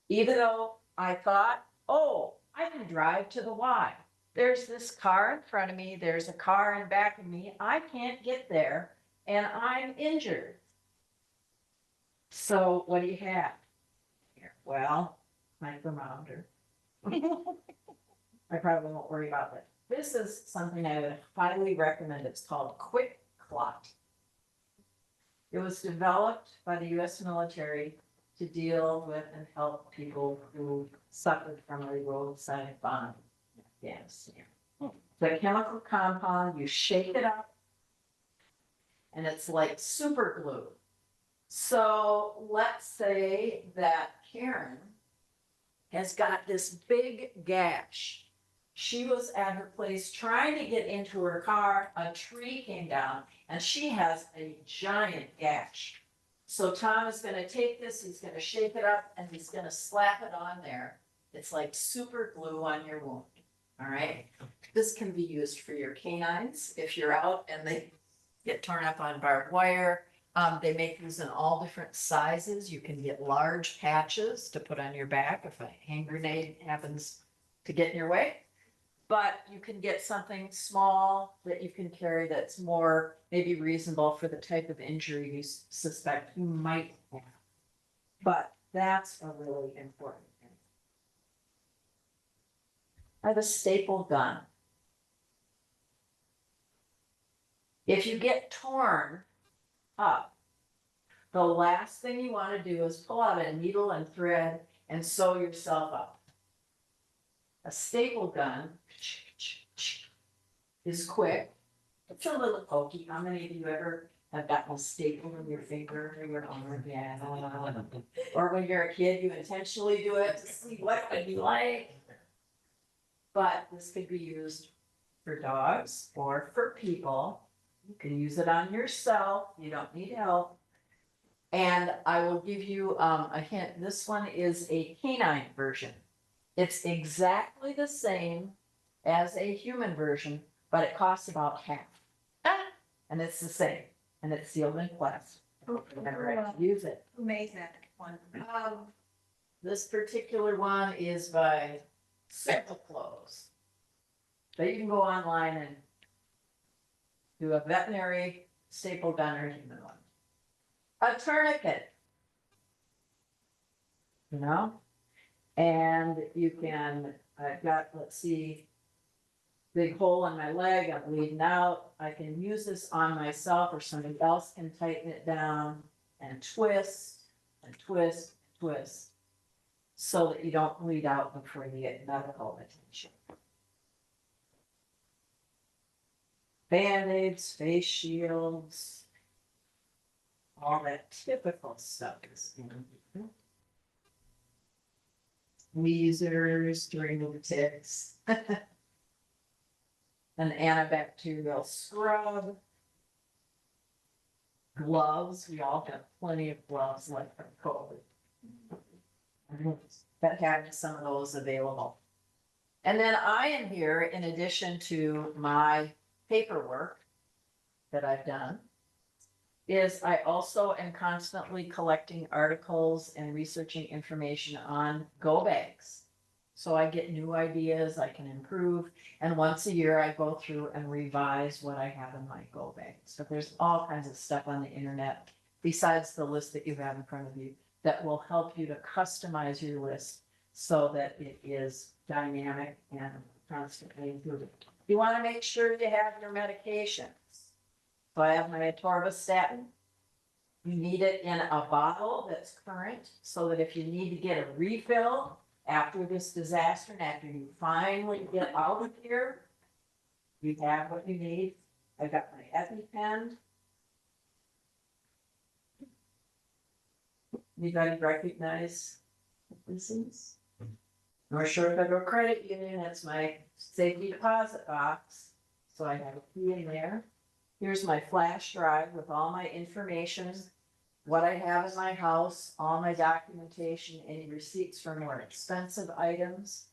Even though I thought, oh, I can drive to the Y. There's this car in front of me, there's a car in back of me, I can't get there, and I'm injured. So what do you have here? Well, my thermometer. I probably won't worry about that. This is something I would highly recommend. It's called Quick Clot. It was developed by the US military to deal with and help people who suffered from a roadside bomb in Afghanistan. The chemical compound, you shake it up, and it's like super glue. So let's say that Karen has got this big gash. She was at her place trying to get into her car, a tree came down, and she has a giant gash. So Tom is gonna take this, he's gonna shape it up, and he's gonna slap it on there. It's like super glue on your wound, all right? This can be used for your canines if you're out and they get torn up on barbed wire. They make these in all different sizes. You can get large patches to put on your back if a hand grenade happens to get in your way. But you can get something small that you can carry that's more maybe reasonable for the type of injury you suspect you might have. But that's a really important thing. I have a staple gun. If you get torn up, the last thing you want to do is pull out a needle and thread and sew yourself up. A staple gun is quick. It's a little pokey. How many of you ever have gotten a staple in your finger or your arm? Yeah. Or when you're a kid, you intentionally do it to see what it would be like. But this could be used for dogs or for people. You can use it on yourself. You don't need help. And I will give you a hint. This one is a canine version. It's exactly the same as a human version, but it costs about half. And it's the same, and it's sealed in plastic. Never have to use it. Who made that one? This particular one is by Simple Clothes. But you can go online and do a veterinary staple gun or human one. A tourniquet. You know? And you can, I've got, let's see, big hole in my leg, I'm bleeding out. I can use this on myself or somebody else can tighten it down and twist and twist and twist so that you don't bleed out before you get medical attention. Band-aids, face shields, all that typical stuff is in here. Tweezers during the ticks. An antibacterial scrub. Gloves, we all have plenty of gloves like from COVID. That have some of those available. And then I am here in addition to my paperwork that I've done, is I also am constantly collecting articles and researching information on go bags. So I get new ideas, I can improve, and once a year I go through and revise what I have in my go bag. So there's all kinds of stuff on the internet, besides the list that you have in front of you, that will help you to customize your list so that it is dynamic and constantly improving. You want to make sure you have your medications. So I have my atorvastatin. You need it in a bottle that's current so that if you need to get a refill after this disaster and after you finally get out of here, you have what you need. I've got my EpiPen. Anybody recognize this is? North Shore Federal Credit Union, that's my safety deposit box. So I have a key in there. Here's my flash drive with all my information, what I have in my house, all my documentation, any receipts for more expensive items.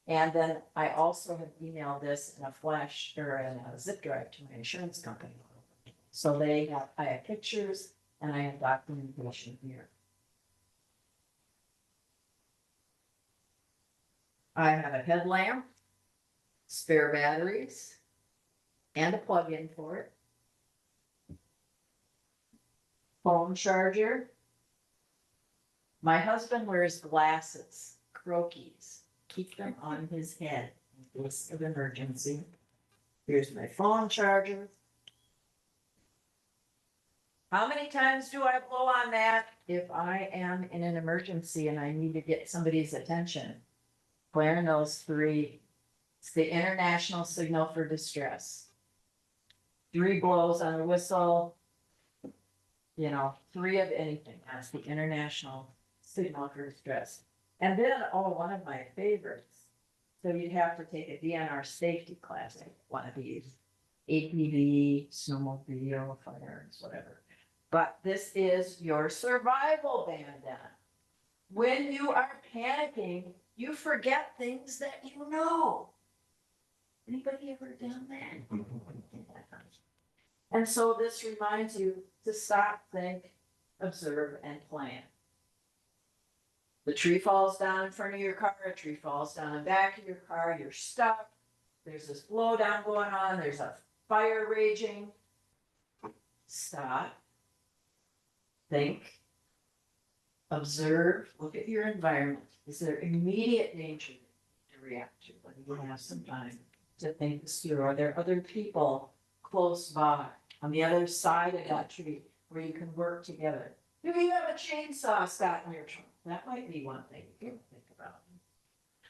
And then I also have emailed this in a flash or in a zip drive to my insurance company. So I have pictures and I have documentation here. I have a headlamp, spare batteries, and a plug-in for it. Phone charger. My husband wears glasses, croquis, keep them on his head in case of emergency. Here's my phone charger. How many times do I blow on that if I am in an emergency and I need to get somebody's attention? Claire knows 3. It's the international signal for distress. 3 blows on a whistle, 3 of anything. That's the international signal for distress. And then, oh, one of my favorites. So you'd have to take a DNR safety class, one of these. ATV, snowmobile, firearms, whatever. But this is your survival bandana. When you are panicking, you forget things that you know. Anybody ever done that? And so this reminds you to stop, think, observe, and plan. The tree falls down in front of your car, a tree falls down the back of your car, you're stuck. There's this blowdown going on, there's a fire raging. Stop. Think. Observe. Look at your environment. Is there immediate danger to react to? When you have some time to think this through. Are there other people close by on the other side of that tree where you can work together? Do you have a chainsaw stuck in your trunk? That might be one thing you can think about.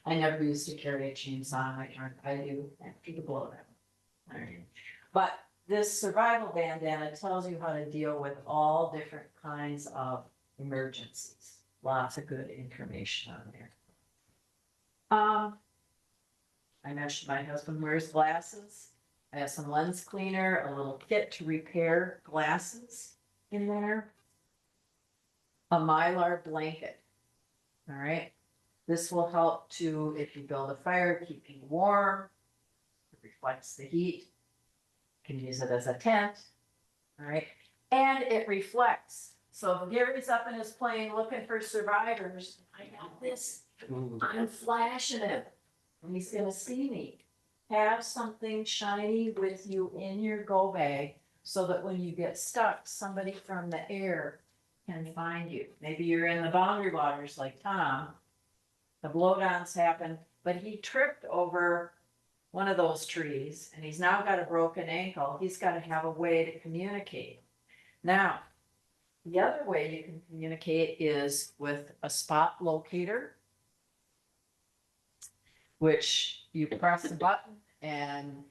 I never used to carry a chainsaw in my trunk. I do after the blowdown. All right. But this survival bandana tells you how to deal with all different kinds of emergencies. Lots of good information on there. I mentioned my husband wears glasses. I have some lens cleaner, a little kit to repair glasses in there. A Mylar blanket. All right. This will help to, if you build a fire, keep you warm. It reflects the heat. You can use it as a tent. All right. And it reflects. So if Gary's up in his plane looking for survivors, I got this. I'm flashing it. And he's gonna see me. Have something shiny with you in your go bag so that when you get stuck, somebody from the air can find you. Maybe you're in the boundary waters like Tom. The blowdowns happened, but he tripped over one of those trees and he's now got a broken ankle. He's got to have a way to communicate. Now, the other way you can communicate is with a spot locator, which you press a button and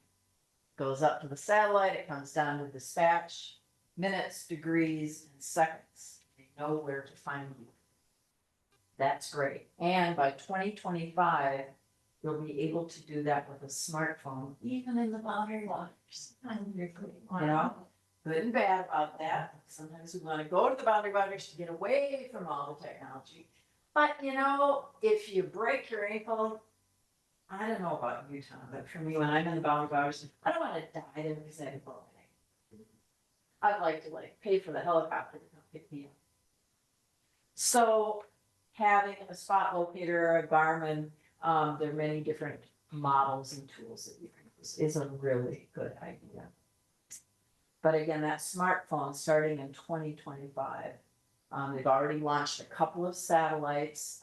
goes up to the satellite. It comes down to dispatch, minutes, degrees, and seconds. They know where to find you. That's great. And by 2025, you'll be able to do that with a smartphone, even in the boundary waters. You know, good and bad about that. Sometimes we want to go to the boundary waters to get away from all the technology. But you know, if you break your ankle, I don't know about you, Tom, but for me, when I'm in the boundary waters, I don't want to die there because I have a broken ankle. I'd like to pay for the helicopter to come pick me up. So having a spot locator or a Garmin, there are many different models and tools that you can use, is a really good idea. But again, that smartphone starting in 2025, they've already launched a couple of satellites.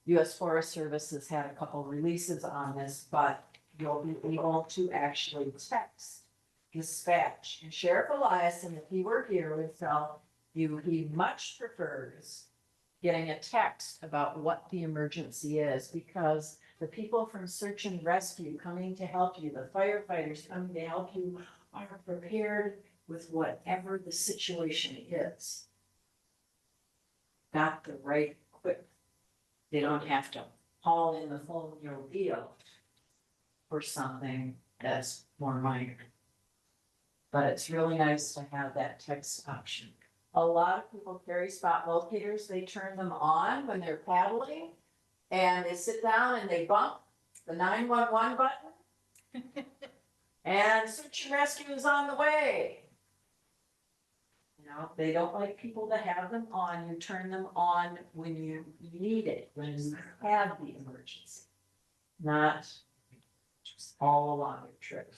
US Forest Service has had a couple releases on this, but you'll be able to actually text dispatch. And Sheriff Eliason, if he were here, would tell you he much prefers getting a text about what the emergency is, because the people from search and rescue coming to help you, the firefighters coming to help you, are prepared with whatever the situation is. Got the right equipment. They don't have to haul in the full deal for something that's more minor. But it's really nice to have that text option. A lot of people carry spot locators. They turn them on when they're paddling and they sit down and they bump the 911 button and search and rescue is on the way. You know, they don't like people to have them on. You turn them on when you need it, when you have the emergency, not just all along your trip,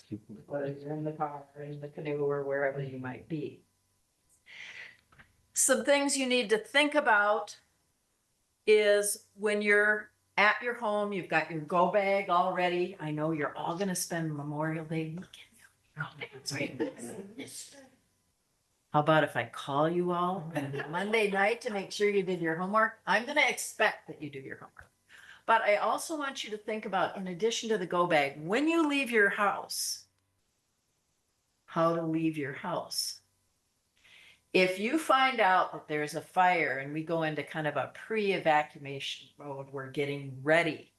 whether you're in the car, or in the canoe, or wherever you might be. Some things you need to think about is when you're at your home, you've got your go bag all ready. I know you're all going to spend Memorial Day weekend. Oh, that's right. How about if I call you all Monday night to make sure you did your homework? I'm going to expect that you do your homework. But I also want you to think about, in addition to the go bag, when you leave your house, how to leave your house. If you find out that there's a fire and we go into kind of a pre-evacuation mode, we're getting ready.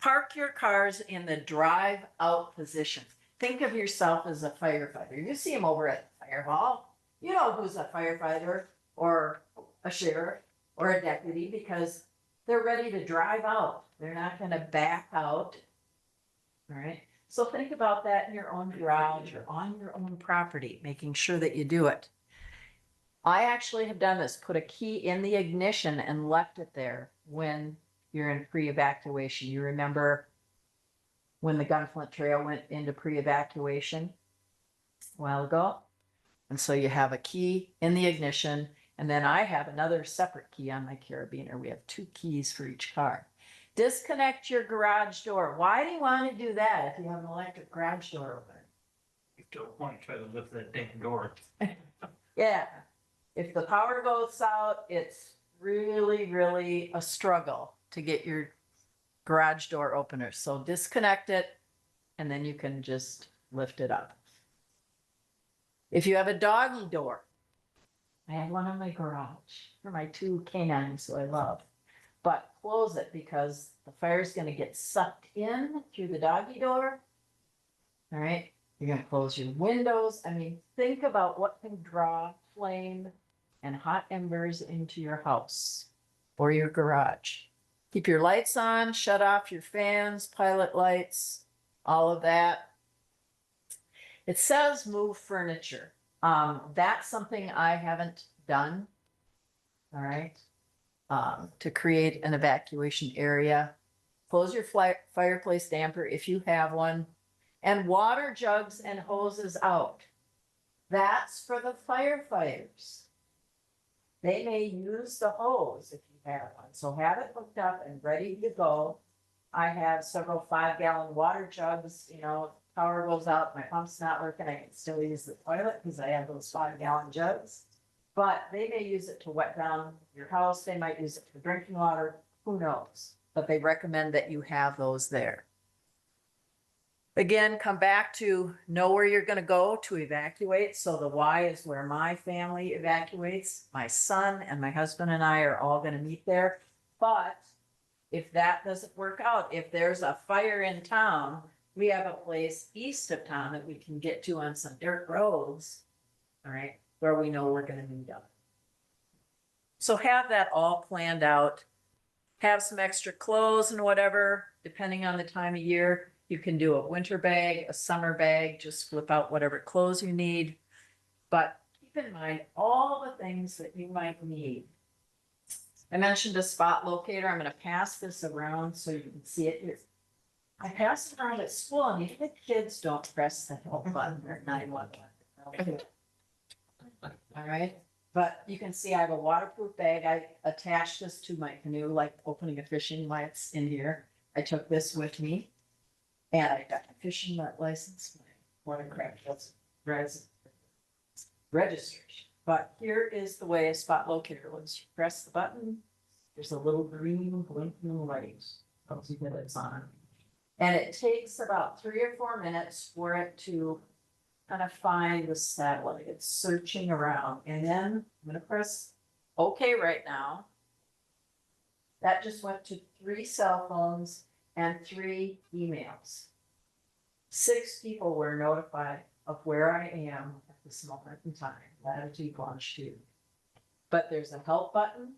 Park your cars in the drive out position. Think of yourself as a firefighter. You see them over at the fire hall. You know who's a firefighter or a sheriff or a deputy because they're ready to drive out. They're not going to back out. All right. So think about that in your own garage or on your own property, making sure that you do it. I actually have done this, put a key in the ignition and left it there when you're in pre-evacuation. You remember when the Gunflint Trail went into pre-evacuation a while ago? And so you have a key in the ignition, and then I have another separate key on my carabiner. We have 2 keys for each car. Disconnect your garage door. Why do you want to do that if you have an electric garage door open? You don't want to try to lift that dang door. Yeah. If the power goes out, it's really, really a struggle to get your garage door opener. So disconnect it and then you can just lift it up. If you have a doggy door, I have one in my garage for my 2 canines who I love, but close it because the fire's going to get sucked in through the doggy door. All right. You're going to close your windows. I mean, think about what can draw flame and hot embers into your house or your garage. Keep your lights on, shut off your fans, pilot lights, all of that. It says move furniture. That's something I haven't done. All right. To create an evacuation area. Close your fireplace damper if you have one. And water jugs and hoses out. That's for the firefighters. They may use the hose if you have one. So have it hooked up and ready to go. I have several 5-gallon water jugs. You know, if power goes out, my pump's not working, I can still use the toilet because I have those 5-gallon jugs. But they may use it to wet down your house. They might use it for drinking water. Who knows? But they recommend that you have those there. Again, come back to know where you're going to go to evacuate. So the Y is where my family evacuates. My son and my husband and I are all going to meet there. But if that doesn't work out, if there's a fire in town, we have a place east of town that we can get to on some dirt roads, all right, where we know we're going to meet up. So have that all planned out. Have some extra clothes and whatever, depending on the time of year. You can do a winter bag, a summer bag, just flip out whatever clothes you need. But keep in mind all the things that you might need. I mentioned a spot locator. I'm going to pass this around so you can see it here. I passed it around at school, and even the kids don't press the help button or 911. All right. But you can see I have a waterproof bag. I attached this to my canoe, like opening a fishing lights in here. I took this with me. And I got my fishing license, my watercraft registration. But here is the way a spot locator looks. You press the button, there's a little green blinking light tells you that it's on. And it takes about 3 or 4 minutes for it to kind of find the satellite. It's searching around. And then I'm going to press OK right now. That just went to 3 cell phones and 3 emails. 6 people were notified of where I am at this moment in time, latitude, longitude. But there's a help button.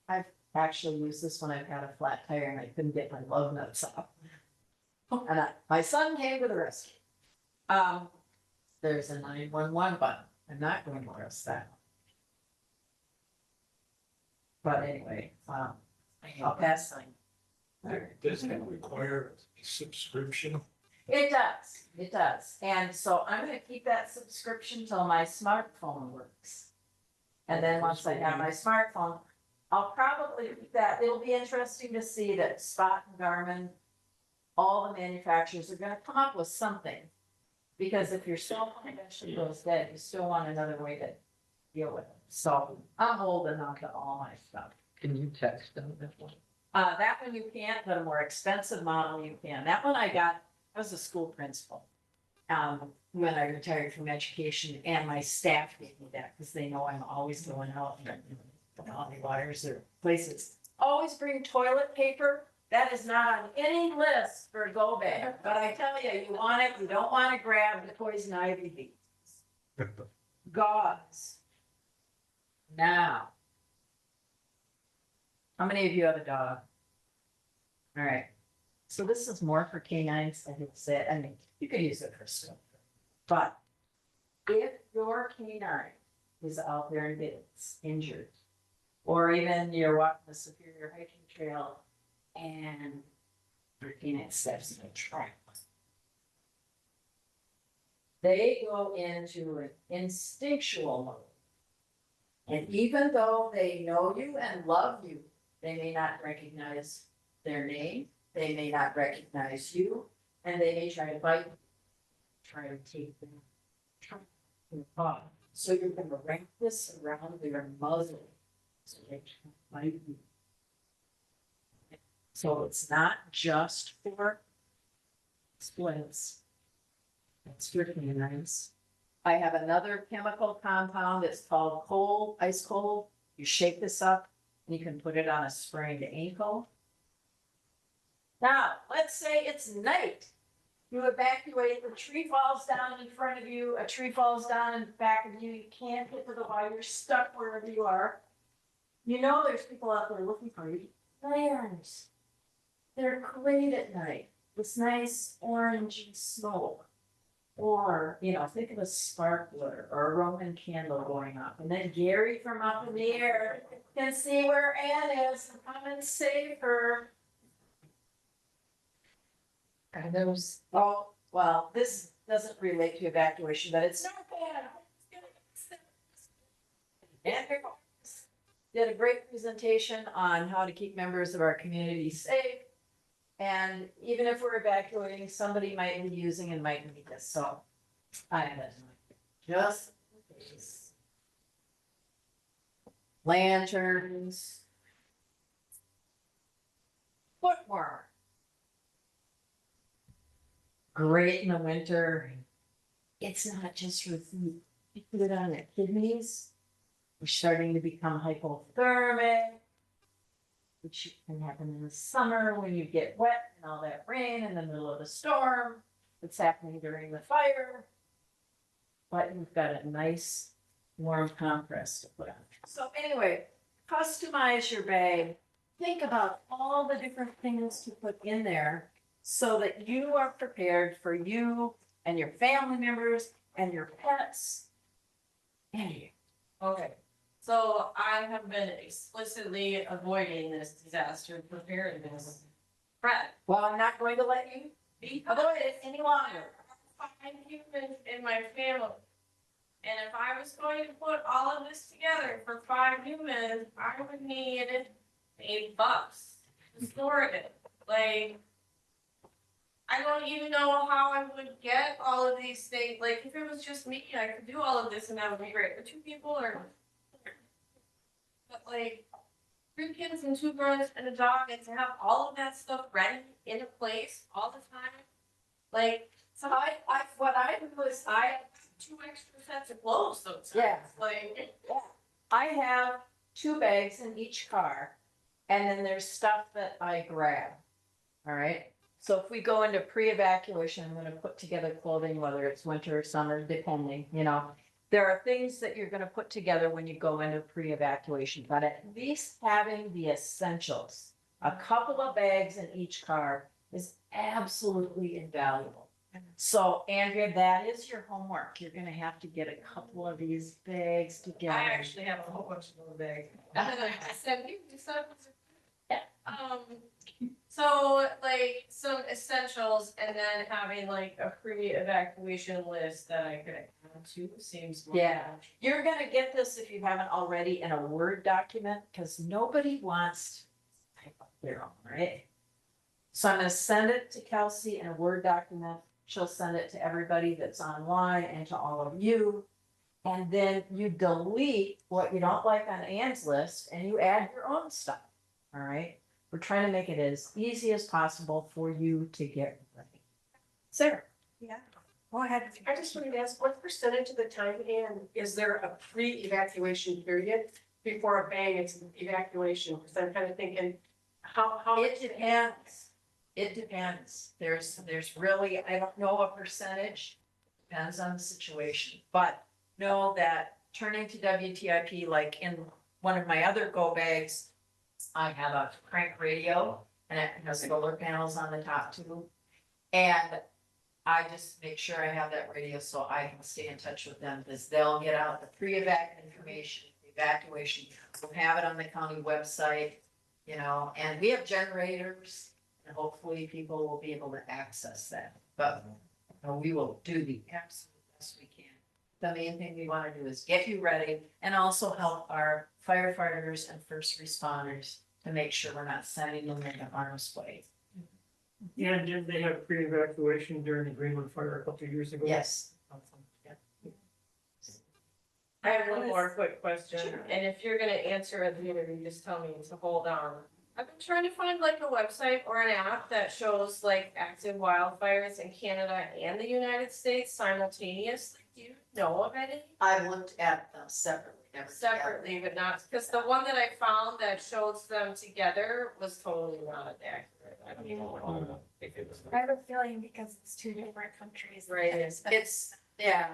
I've actually used this when I've had a flat tire and I couldn't get my lug nuts off. And my son came to the rescue. There's a 911 button. I'm not going to press that. But anyway, I'll pass sign. Does that require a subscription? It does. It does. And so I'm going to keep that subscription till my smartphone works. And then once I have my smartphone, I'll probably keep that. It'll be interesting to see that Spot and Garmin, all the manufacturers are going to come up with something. Because if your cell phone eventually goes dead, you still want another way to deal with it. So I'm holding on to all my stuff. Can you text them that one? That one you can't, but a more expensive model you can. That one I got, I was a school principal. when I retired from education, and my staff gave me that, because they know I'm always going out and Valley Waters or places. Always bring toilet paper. That is not on any list for a go bag, but I tell you, you want it, you don't want to grab the poison ivy beads. Gauze. Now. How many of you have a dog? All right. So this is more for canines, I hate to say it. I mean, you could use it for stuff. But if your canine is out there and gets injured, or even you're walking the Superior hiking trail and your canine steps in a trap, they go into an instinctual mode. And even though they know you and love you, they may not recognize their name, they may not recognize you, and they may try to bite you, try to take them, your paw. So you're gonna wrap this around their muzzle, so they can't bite you. So it's not just for splints. It's for canines. I have another chemical compound, it's called cold, ice cold. You shake this up, and you can put it on a sprained ankle. Now, let's say it's night. You evacuate, the tree falls down in front of you, a tree falls down in back of you, you can't get to the wire, you're stuck wherever you are. You know there's people out there looking for you. Flares. They're great at night. This nice orangey smoke. Or, you know, think of a sparkler or a Roman candle going up. And then Gary from up in the air can see where Ann is and come and save her. Are those, Oh, well, this doesn't relate to evacuation, but it's not bad. And here goes. Did a great presentation on how to keep members of our community safe. And even if we're evacuating, somebody might be using and might need this, so I have it. Just in case. Lanterns. Footwarmer. Great in the winter. It's not just for food. You put it on the kidneys. We're starting to become hypothermic, which can happen in the summer when you get wet and all that rain in the middle of the storm. It's happening during the fire. But you've got a nice warm compress to put on. So anyway, customize your bag. Think about all the different things to put in there so that you are prepared for you and your family members and your pets and you. Okay, so I have been explicitly avoiding this disaster preparedness prep. Well, I'm not going to let you avoid it any longer. Five humans in my family. And if I was going to put all of this together for 5 humans, I would need a bus to store it. Like, I don't even know how I would get all of these things. Like, if it was just me, I could do all of this and that would be great. But 2 people are, but like, 3 kids and 2 girls and a dog, and to have all of that stuff ready in a place all the time, like, so What I do is I have 2 extra sets of clothes sometimes. Yeah. Like, I have 2 bags in each car, and then there's stuff that I grab. All right. So if we go into pre-evacuation, I'm going to put together clothing, whether it's winter or summer, depending, you know. There are things that you're going to put together when you go into pre-evacuation, but at least having the essentials, a couple of bags in each car is absolutely invaluable. So Andrea, that is your homework. You're going to have to get a couple of these bags together. I actually have a whole bunch of little bags. I said, you do stuff. Yeah. So like some essentials and then having like a pre-evacuation list that I could add to seems more. Yeah. You're going to get this if you haven't already in a Word document, because nobody wants to type up their own, right? So I'm going to send it to Kelsey in a Word document. She'll send it to everybody that's online and to all of you. And then you delete what you don't like on Ann's list and you add your own stuff. All right. We're trying to make it as easy as possible for you to get ready. Sarah. Yeah. Go ahead. I just wanted to ask, what percentage of the time, and is there a pre-evacuation period before a bang, it's evacuation? Because I'm kind of thinking, how. It depends. It depends. There's really, I don't know a percentage, depends on the situation. But know that turning to WTIP, like in one of my other go bags, I have a crank radio and it has solar panels on the top too. And I just make sure I have that radio so I can stay in touch with them because they'll get out the pre-evac information, evacuation. We'll have it on the county website, you know, and we have generators and hopefully people will be able to access that. But we will do the absolute best we can. The main thing we want to do is get you ready and also help our firefighters and first responders to make sure we're not sending them into harm's way. And did they have pre-evacuation during the Greenland fire a couple of years ago? Yes. I have one more quick question, and if you're gonna answer at the interview, just tell me to hold on. I've been trying to find like a website or an app that shows like active wildfires in Canada and the United States simultaneously. Do you know of any? I've looked at them separately. never together. Separately, but not, because the one that I found that shows them together was totally not accurate. I don't even know if it was. I have a feeling because it's two different countries. Right. It's, yeah.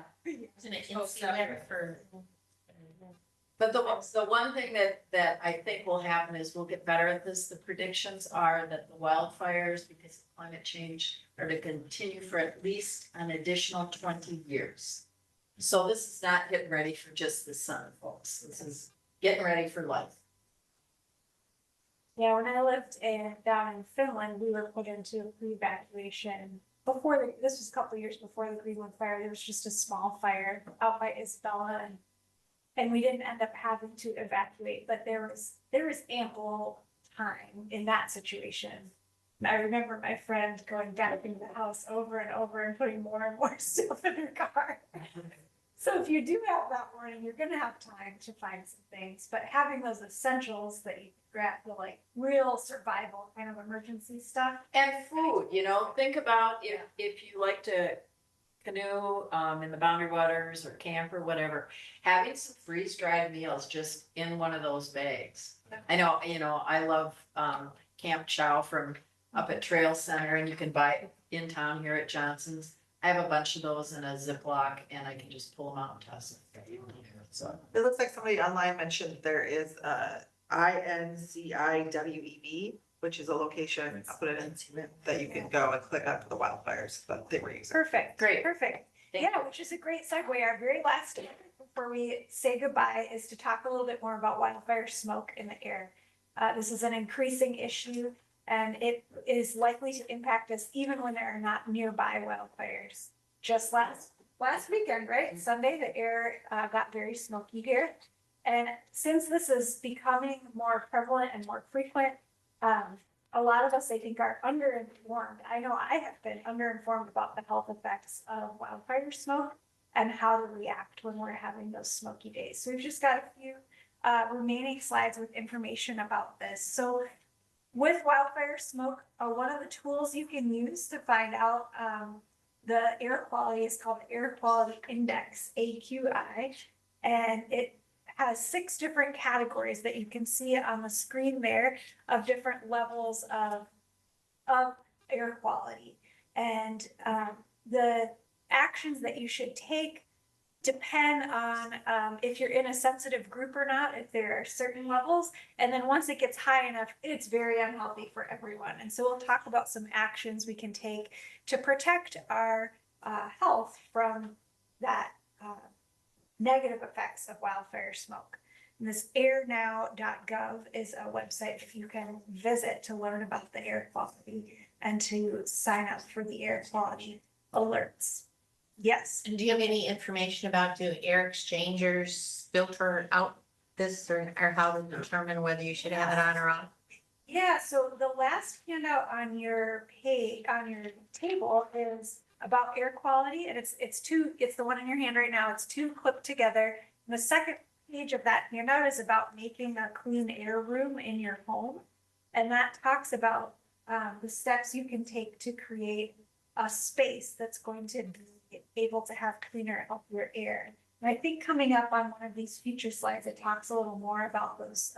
Isn't it So insular separate. for? But the one thing that I think will happen is we'll get better at this. The predictions are that the wildfires, because of climate change, are to continue for at least an additional 20 years. So this is not getting ready for just the sun, folks. This is getting ready for life. Yeah, when I lived down in Finland, we were put into evacuation before this was a couple of years before the Greenland fire. There was just a small fire out by Isabella, and we didn't end up having to evacuate, but there was ample time in that situation. I remember my friend going back into the house over and over and putting more and more stuff in her car. So if you do have that warning, you're gonna have time to find some things, but having those essentials that you grab, the like real survival kind of emergency stuff. And food, you know, think about if you like to canoe in the Boundary Waters or camp or whatever, having some freeze-dried meals just in one of those bags. I know, you know, I love Camp Chow from up at Trail Center, and you can buy it in town here at Johnson's. I have a bunch of those in a Ziploc, and I can just pull them out and toss them. So It looks like somebody online mentioned there is INCIWEB, which is a location, I'll put it in, that you can go and click on for the wildfires that they were using. Perfect, Great. perfect. Thank Yeah, which is a great segue. Our very last topic before we say goodbye is to talk a little bit more about wildfire smoke in the air. This is an increasing issue, and it is likely to impact us even when there are not nearby wildfires. Just last weekend, right? Sunday, the air got very smoky here. And since this is becoming more prevalent and more frequent, a lot of us, I think, are underinformed. I know I have been underinformed about the health effects of wildfire smoke and how to react when we're having those smoky days. So we've just got a few remaining slides with information about this. So with wildfire smoke, one of the tools you can use to find out the air quality is called the Air Quality Index, AQI, and it has 6 different categories that you can see on the screen there of different levels of air quality. And the actions that you should take depend on if you're in a sensitive group or not, if there are certain levels. And then once it gets high enough, it's very unhealthy for everyone. And so we'll talk about some actions we can take to protect our health from that negative effects of wildfire smoke. And this airnow.gov is a website that you can visit to learn about the air quality and to sign up for the air quality alerts. Yes. And do you have any information about do air exchangers filter out this or how to determine whether you should have it on or off? Yeah, so the last handout on your page, on your table is about air quality, and it's the one in your hand right now. It's 2 clipped together. And the second page of that handout is about making a clean air room in your home. And that talks about the steps you can take to create a space that's going to able to have cleaner, healthier air. And I think coming up on one of these future slides, it talks a little more about those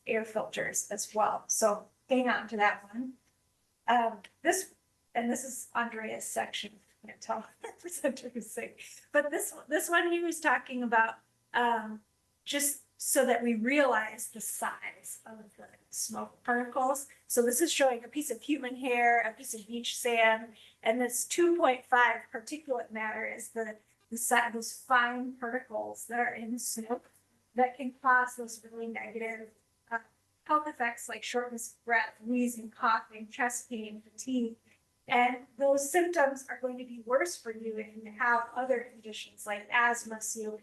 air filters as well. So hang on to that one. This is Andrea's section. I can't tell what presenter who's saying, but this one he was talking about just so that we realize the size of the smoke particles. So this is showing a piece of human hair, a piece of beach sand, and this 2.5 particulate matter is those fine particles that are in smoke that can cause those really negative health effects like shortness of breath, wheezing, coughing, chest pain, fatigue. And those symptoms are going to be worse for you if you have other conditions like asthma, COPD,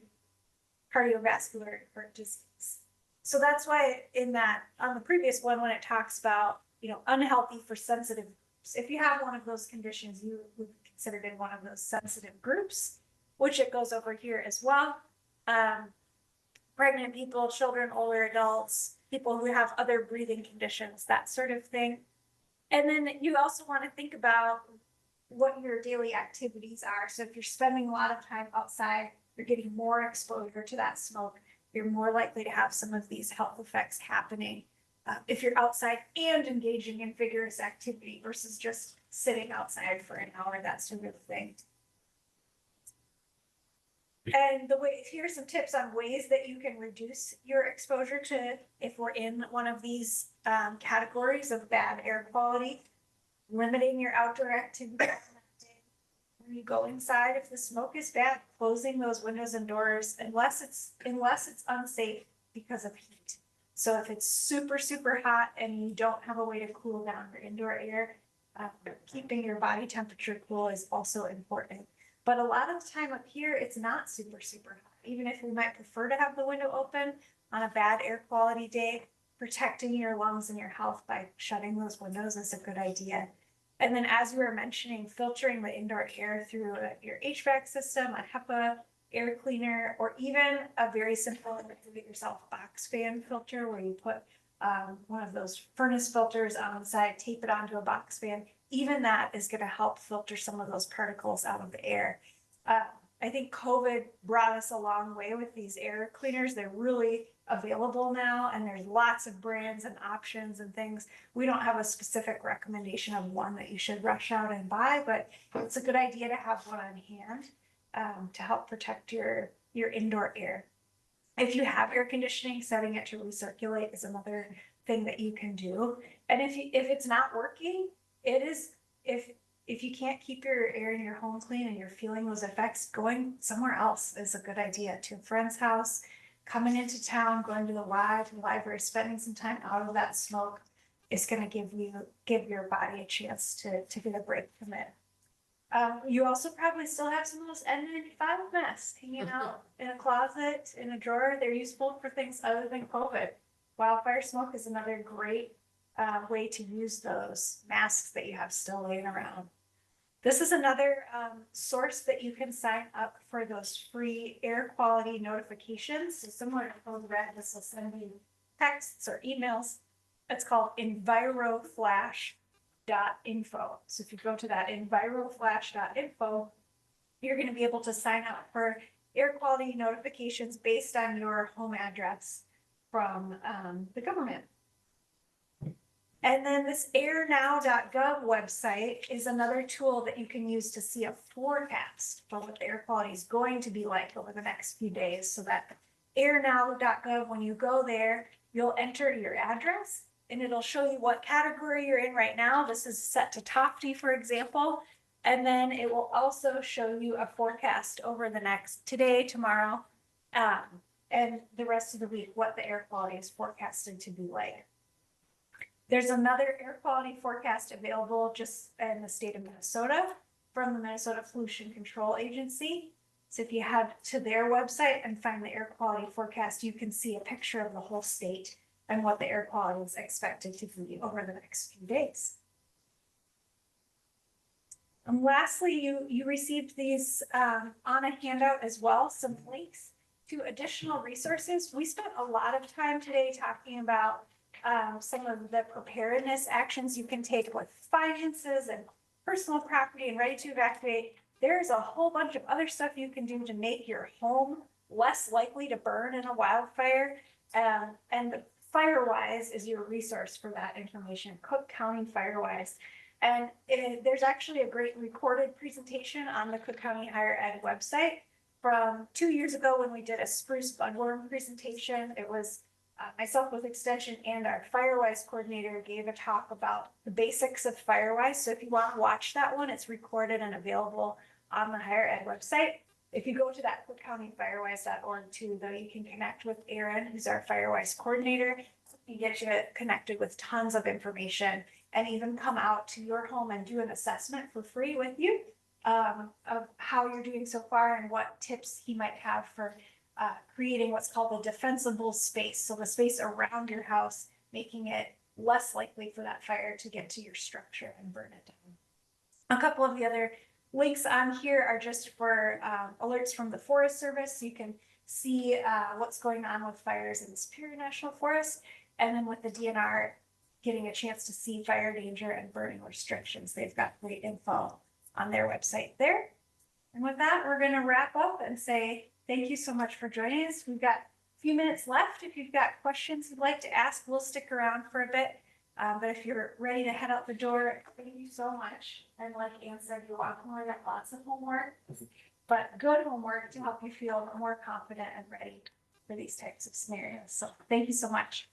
cardiovascular, heart disease. So that's why on the previous one, when it talks about, unhealthy for sensitive groups, if you have one of those conditions, you would be considered in one of those sensitive groups, which it goes over here as well. Pregnant people, children, older adults, people who have other breathing conditions, that sort of thing. And then you also want to think about what your daily activities are. So if you're spending a lot of time outside, you're getting more exposure to that smoke. You're more likely to have some of these health effects happening if you're outside and engaging in vigorous activity versus just sitting outside for an hour, that sort of thing. And here's some tips on ways that you can reduce your exposure to if we're in one of these categories of bad air quality. Limiting your outdoor activity. When you go inside, if the smoke is bad, closing those windows and doors unless it's unsafe because of heat. So if it's super, super hot and you don't have a way to cool down your indoor air, keeping your body temperature cool is also important. But a lot of the time up here, it's not super, super hot. Even if we might prefer to have the window open on a bad air quality day, protecting your lungs and your health by shutting those windows is a good idea. And then as we were mentioning, filtering the indoor air through your HVAC system, a HEPA air cleaner, or even a very simple do-it-yourself box fan filter where you put one of those furnace filters on the side, tape it onto a box fan. Even that is going to help filter some of those particles out of the air. I think COVID brought us a long way with these air cleaners. They're really available now, and there's lots of brands and options and things. We don't have a specific recommendation of one that you should rush out and buy, but it's a good idea to have one on hand to help protect your indoor air. If you have air conditioning, setting it to recirculate is another thing that you can do. And if it's not working, if you can't keep your air in your home clean and you're feeling those effects, going somewhere else is a good idea. To a friend's house, coming into town, going to the library, spending some time out of that smoke is going to give your body a chance to get a break from it. You also probably still have some of those N95 masks hanging out in a closet, in a drawer. They're useful for things other than COVID. Wildfire smoke is another great way to use those masks that you have still laying around. This is another source that you can sign up for those free air quality notifications. So similar to Code Red, this will send you texts or emails. It's called enviroflash.info. So if you go to that enviroflash.info, you're going to be able to sign up for air quality notifications based on your home address from the government. And then this airnow.gov website is another tool that you can use to see a forecast for what the air quality is going to be like over the next few days. So that airnow.gov, when you go there, you'll enter your address and it'll show you what category you're in right now. This is set to Tofty, for example. And then it will also show you a forecast over the next today, tomorrow, and the rest of the week, what the air quality is forecasted to be like. There's another air quality forecast available just in the state of Minnesota from the Minnesota Pollution Control Agency. So if you head to their website and find the air quality forecast, you can see a picture of the whole state and what the air quality is expected to be over the next few days. And lastly, you received these on a handout as well, some links to additional resources. We spent a lot of time today talking about some of the preparedness actions you can take with finances and personal property and ready to evacuate. there's a whole bunch of other stuff you can do to make your home less likely to burn in a wildfire. And Firewise is your resource for that information, Cook County Firewise. And there's actually a great recorded presentation on the Cook County Higher Ed website from 2 years ago when we did a spruce budworm presentation. It was myself with Extension and our Firewise coordinator gave a talk about the basics of Firewise. So if you want to watch that one, it's recorded and available on the Higher Ed website. If you go to that cookcountyfirewise.org too, though, you can connect with Erin, who's our Firewise coordinator. He gets you connected with tons of information and even come out to your home and do an assessment for free with you of how you're doing so far and what tips he might have for creating what's called the defensible space. So the space around your house, making it less likely for that fire to get to your structure and burn it down. A couple of the other links on here are just for alerts from the Forest Service. You can see what's going on with fires in the Superior National Forest. And then with the DNR, getting a chance to see fire danger and burning restrictions. They've got great info on their website there. And with that, we're going to wrap up and say thank you so much for joining us. We've got a few minutes left. If you've got questions you'd like to ask, we'll stick around for a bit. But if you're ready to head out the door, thank you so much. And like Ann said, you're welcome. We got lots of homework, but good homework to help you feel more confident and ready for these types of scenarios. So thank you so much.